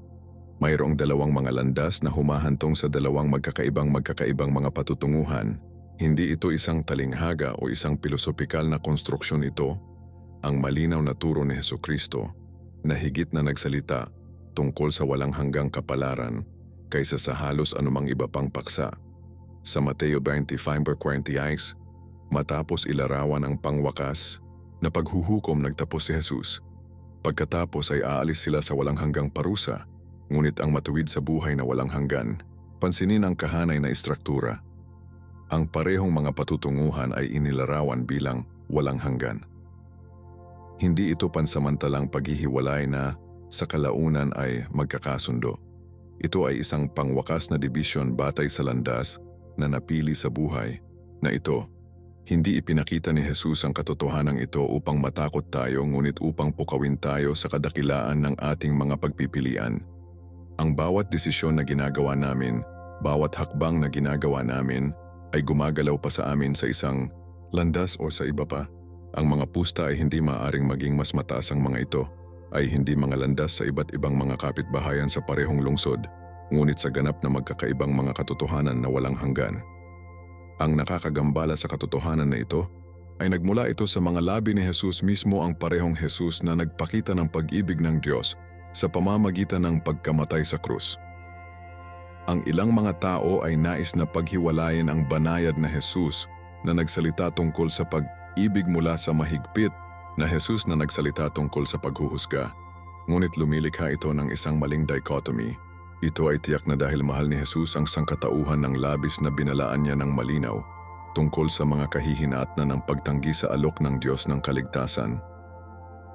Mayroong dalawang mga landas na humahantong sa dalawang magkakaibang mga patutunguhan. Hindi ito isang talinghaga o isang pilosopikal na konstruksyon ito, ang malinaw na turo ni Hesukristo na higit na nagsalita tungkol sa walang hanggang kapalaran kaysa sa halos anumang iba pang paksa. Sa Mateo 25:40, matapos ilarawan ang pangwakas na paghuhukom, nagtapos si Jesus. Pagkatapos ay aalis sila sa walang hanggang parusa, ngunit ang matuwid sa buhay na walang hanggan. Pansinin ang kahanay na istruktura. Ang parehong mga patutunguhan ay inilarawan bilang walang hanggan. Hindi ito pansamantalang paghihiwalay na sa kalaunan ay magkakasundo. Ito ay isang pangwakas na dibisyon batay sa landas na napili sa buhay na ito. Hindi ipinakita ni Jesus ang katotohanan ito upang matakot tayo, ngunit upang pukawin tayo sa kadakilaan ng ating mga pagpipilian. Ang bawat desisyon na ginagawa namin, bawat hakbang na ginagawa namin, ay gumagalaw pa sa amin sa isang landas o sa iba pa. Ang mga pusta ay hindi maaaring maging mas mataas. Ang mga ito ay hindi mga landas sa iba't ibang mga kapitbahayan sa parehong lungsod, ngunit sa ganap na magkakaibang mga katotohanan na walang hanggan. Ang nakakagambala sa katotohanan na ito ay nagmula ito sa mga labi ni Jesus mismo, ang parehong Jesus na nagpakita ng pag-ibig ng Diyos sa pamamagitan ng pagkamatay sa krus. Ang ilang mga tao ay nais na paghiwalayin ang banayad na Jesus na nagsalita tungkol sa pag-ibig mula sa mahigpit na Jesus na nagsalita tungkol sa paghuhusga. Ngunit lumilikha ito ng isang maling dichotomy. Ito ay tiyak na dahil mahal ni Jesus ang sangkatauhan ng labis na binalaan niya ng malinaw. tungkol sa mga kahihinatnan ng pagtanggi sa alok ng Diyos ng kaligtasan.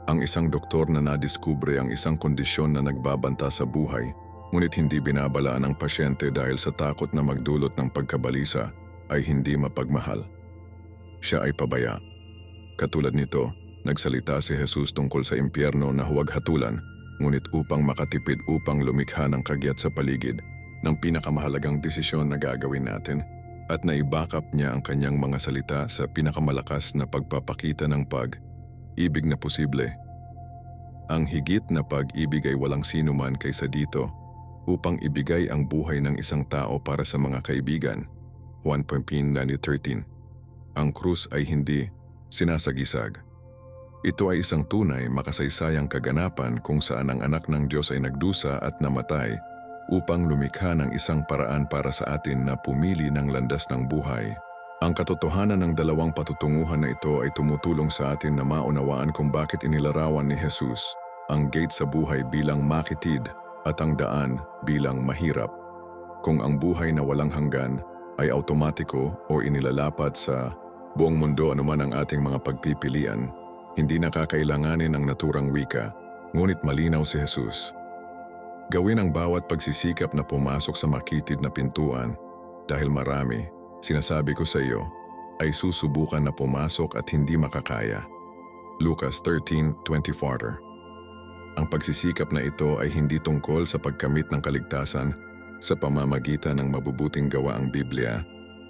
Ang isang doktor na nadiskubre ang isang kondisyon na nagbabanta sa buhay, ngunit hindi binabalaan ang pasyente dahil sa takot na magdulot ng pagkabalisa, ay hindi mapagmahal. Siya ay pabaya. Katulad nito, nagsalita si Jesus tungkol sa impyerno na huwag hatulan, ngunit upang makatipid upang lumikha ng kagyat sa paligid ng pinakamahalagang desisyon na gagawin natin, at naibackup niya ang kanyang mga salita sa pinakamalakas na pagpapakita ng pag-ibig na posible. Ang higit na pag-ibig ay walang sinuman kaysa dito upang ibigay ang buhay ng isang tao para sa mga kaibigan. 1:13. Ang krus ay hindi sinasagisag. Ito ay isang tunay makasaysayang kaganapan kung saan ang anak ng Diyos ay nagdusa at namatay upang lumikha ng isang paraan para sa atin na pumili ng landas ng buhay. Ang katotohanan ng dalawang patutunguhan na ito ay tumutulong sa atin na maunawaan kung bakit inilarawan ni Jesus ang gate sa buhay bilang makitid at ang daan bilang mahirap. Kung ang buhay na walang hanggan ay automatiko o inilalapat sa buong mundo anuman ang ating mga pagpipilian, hindi nakakailanganin ang naturang wika, ngunit malinaw si Jesus. Gawin ang bawat pagsisikap na pumasok sa makitid na pintuan dahil marami, sinasabi ko sa iyo, ay susubukan na pumasok at hindi makakaya. Lucas 13:24. Ang pagsisikap na ito ay hindi tungkol sa pagkamit ng kaligtasan sa pamamagitan ng mabubuting gawa. Ang Biblia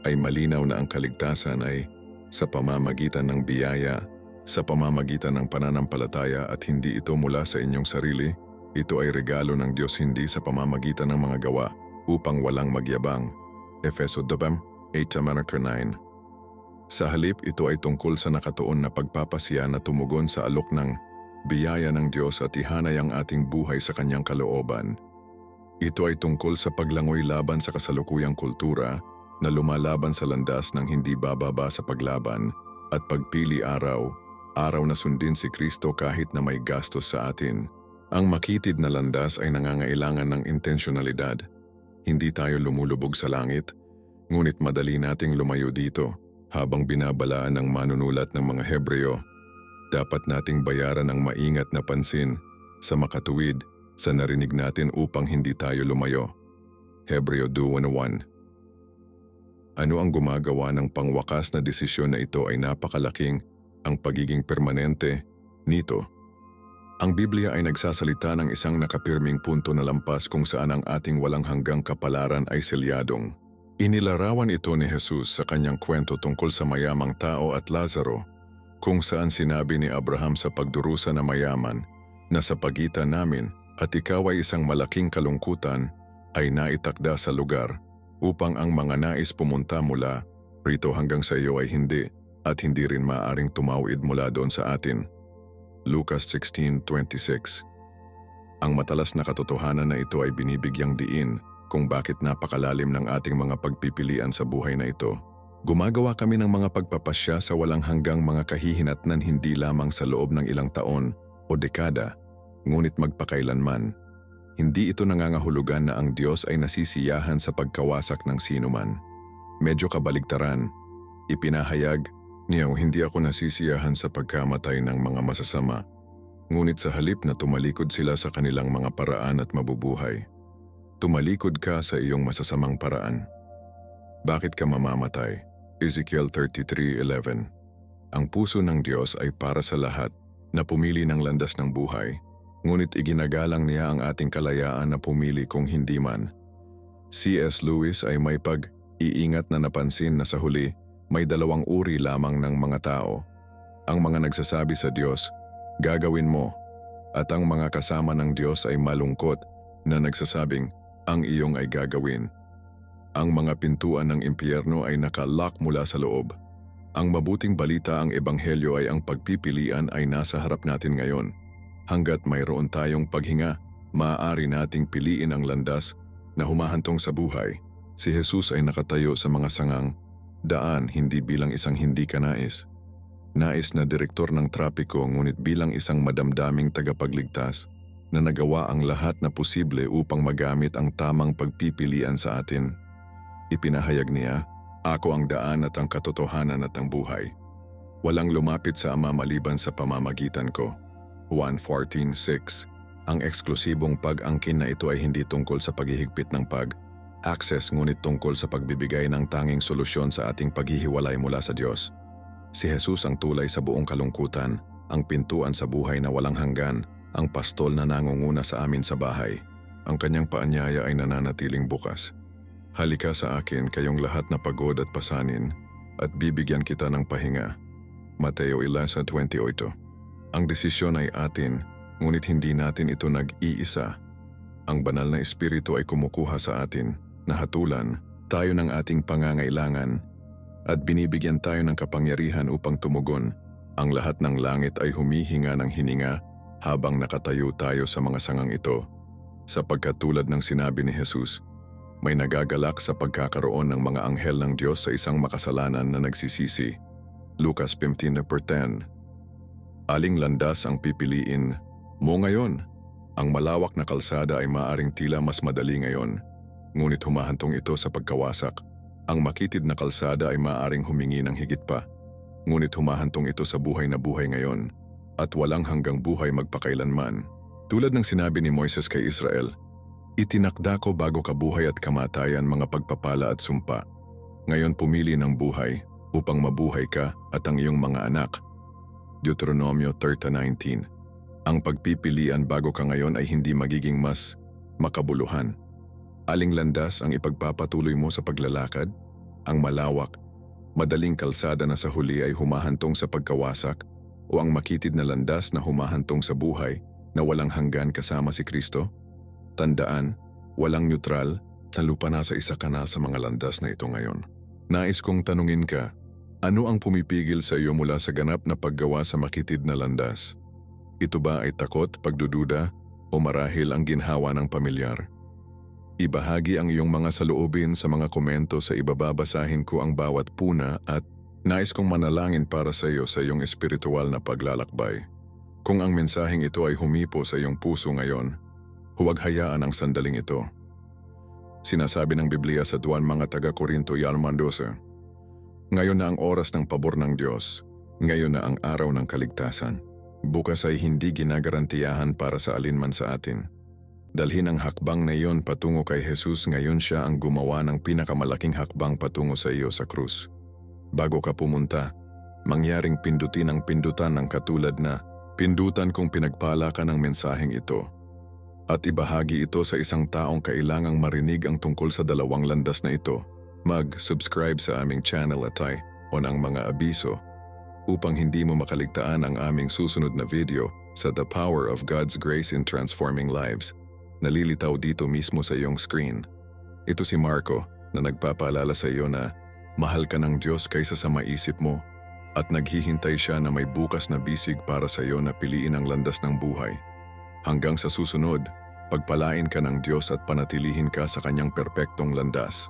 ay malinaw na ang kaligtasan ay sa pamamagitan ng biyaya, sa pamamagitan ng pananampalataya at hindi ito mula sa inyong sarili. Ito ay regalo ng Diyos hindi sa pamamagitan ng mga gawa upang walang magyabang. Efeso 8:9. Sa halip ito ay tungkol sa nakatuon na pagpapasya na tumugon sa alok ng biyaya ng Diyos at ihanay ang ating buhay sa kanyang kalooban. Ito ay tungkol sa paglangoy laban sa kasalukuyang kultura na lumalaban sa landas ng hindi bababa sa paglaban at pagpili araw na sundin si Kristo kahit na may gastos sa atin. Ang makitid na landas ay nangangailangan ng intensyonalidad. Hindi tayo lumulubog sa langit, ngunit madali nating lumayo dito habang binabalaan ng manunulat ng mga Hebreo. Dapat nating bayaran ng maingat na pansin sa makatuwid sa narinig natin upang hindi tayo lumayo. Hebreo 2:1. Ano ang gumagawa ng pangwakas na desisyon na ito ay napakalaking ang pagiging permanente nito. Ang Biblia ay nagsasalita ng isang nakapirming punto na lampas kung saan ang ating walang hanggang kapalaran ay selyadong. Inilarawan ito ni Jesus sa kanyang kwento tungkol sa mayamang tao at Lazaro, kung saan sinabi ni Abraham sa pagdurusa na mayaman na sa pagitan namin at ikaw ay isang malaking kalungkutan ay naitakda sa lugar upang ang mga nais pumunta mula rito hanggang sa iyo ay hindi at hindi rin maaaring tumawid mula doon sa atin. Lucas 16:26. Ang matalas na katotohanan na ito ay binibigyang diin kung bakit napakalalim ng ating mga pagpipilian sa buhay na ito. Gumagawa kami ng mga pagpapasya sa walang hanggang mga kahihinatnan hindi lamang sa loob ng ilang taon o dekada, ngunit magpakailanman. Hindi ito nangangahulugan na ang Diyos ay nasisiyahan sa pagkawasak ng sinuman. Medyo kabaligtaran, ipinahayag niya hindi ako nasisiyahan sa pagkamatay ng mga masasama, ngunit sa halip na tumalikod sila sa kanilang mga paraan at mabubuhay. Tumalikod ka sa iyong masasamang paraan. Bakit ka mamamatay? Ezekiel 33:11. Ang puso ng Diyos ay para sa lahat na pumili ng landas ng buhay, ngunit iginagalang niya ang ating kalayaan na pumili kung hindi man. C.S. Lewis ay may pag-iingat na napansin na sa huli, may dalawang uri lamang ng mga tao. Ang mga nagsasabi sa Diyos, gagawin mo, at ang mga kasama ng Diyos ay malungkot na nagsasabing, ang iyong ay gagawin. Ang mga pintuan ng impyerno ay nakalock mula sa loob. Ang mabuting balita ang ebanghelyo ay ang pagpipilian ay nasa harap natin ngayon. Hanggat mayroon tayong paghinga, maaari nating piliin ang landas na humahantong sa buhay. Si Jesus ay nakatayo sa mga sangang daan hindi bilang isang hindi kanais. Nais na direktor ng trapiko ngunit bilang isang madamdaming tagapagligtas na nagawa ang lahat na posible upang magamit ang tamang pagpipilian sa atin. Ipinahayag niya, Ako ang daan at ang katotohanan at ang buhay. Walang lumapit sa Ama maliban sa pamamagitan ko. Juan 14:6. Ang eksklusibong pag-angkin na ito ay hindi tungkol sa paghihigpit ng access ngunit tungkol sa pagbibigay ng tanging solusyon sa ating paghihiwalay mula sa Diyos. Si Jesus ang tulay sa buong kalungkutan, ang pintuan sa buhay na walang hanggan, ang pastol na nangunguna sa amin sa bahay. Ang kanyang paanyaya ay nananatiling bukas. Halika sa akin kayong lahat na pagod at pasanin, at bibigyan kita ng pahinga. Mateo 11:28. Ang desisyon ay atin, ngunit hindi natin ito nag-iisa. Ang banal na espiritu ay kumukuha sa atin, nahatulan tayo ng ating pangangailangan, at binibigyan tayo ng kapangyarihan upang tumugon. Ang lahat ng langit ay humihinga ng hininga habang nakatayo tayo sa mga sangang ito. Sapagkat tulad ng sinabi ni Jesus, may nagagalak sa pagkakaroon ng mga anghel ng Diyos sa isang makasalanan na nagsisisi. Lucas 15:10. Aling landas ang pipiliin mo ngayon? Ang malawak na kalsada ay maaaring tila mas madali ngayon, ngunit humahantong ito sa pagkawasak. Ang makitid na kalsada ay maaaring humingi ng higit pa, ngunit humahantong ito sa buhay na buhay ngayon, at walang hanggang buhay magpakailanman. Tulad ng sinabi ni Moises kay Israel, itinakda ko bago kabuhay at kamatayan mga pagpapala at sumpa. Ngayon pumili ng buhay upang mabuhay ka at ang iyong mga anak. Deuteronomio 30:19. Ang pagpipilian bago ka ngayon ay hindi magiging mas makabuluhan. Aling landas ang ipagpapatuloy mo sa paglalakad? Ang malawak, madaling kalsada na sa huli ay humahantong sa pagkawasak, o ang makitid na landas na humahantong sa buhay na walang hanggan kasama si Kristo? Tandaan, walang neutral, na lupa nasa isa ka na sa mga landas na ito ngayon. Nais kong tanungin ka, ano ang pumipigil sa iyo mula sa ganap na paggawa sa makitid na landas? Ito ba ay takot, pagdududa, o marahil ang ginhawa ng pamilyar? Ibahagi ang iyong mga saloobin sa mga komento sa ibababasahin ko ang bawat puna at nais kong manalangin para sa iyo sa iyong espiritual na paglalakbay. Kung ang mensaheng ito ay humipo sa iyong puso ngayon, huwag hayaan ang sandaling ito. Sinasabi ng Biblia sa 2 mga taga-Korinto 12, ngayon na ang oras ng pabor ng Diyos, ngayon na ang araw ng kaligtasan. Bukas ay hindi ginagarantiyahan para sa alinman sa atin. Dalhin ang hakbang na iyon patungo kay Jesus, ngayon siya ang gumawa ng pinakamalaking hakbang patungo sa iyo sa krus. Bago ka pumunta, mangyaring pindutin ang pindutan ng katulad na pindutan kung pinagpala ka ng mensaheng ito. At ibahagi ito sa isang taong kailangang marinig ang tungkol sa dalawang landas na ito. Mag-subscribe sa aming channel at on ang mga abiso upang hindi mo makaligtaan ang aming susunod na video sa The Power of God's Grace in Transforming Lives. Nalilitaw dito mismo sa iyong screen. Ito si Marco na nagpapaalala sa iyo na mahal ka ng Diyos kaysa sa maisip mo at naghihintay siya na may bukas na bisig para sa iyo na piliin ang landas ng buhay. Hanggang sa susunod, pagpalain ka ng Diyos at panatilihin ka sa kanyang perpektong landas.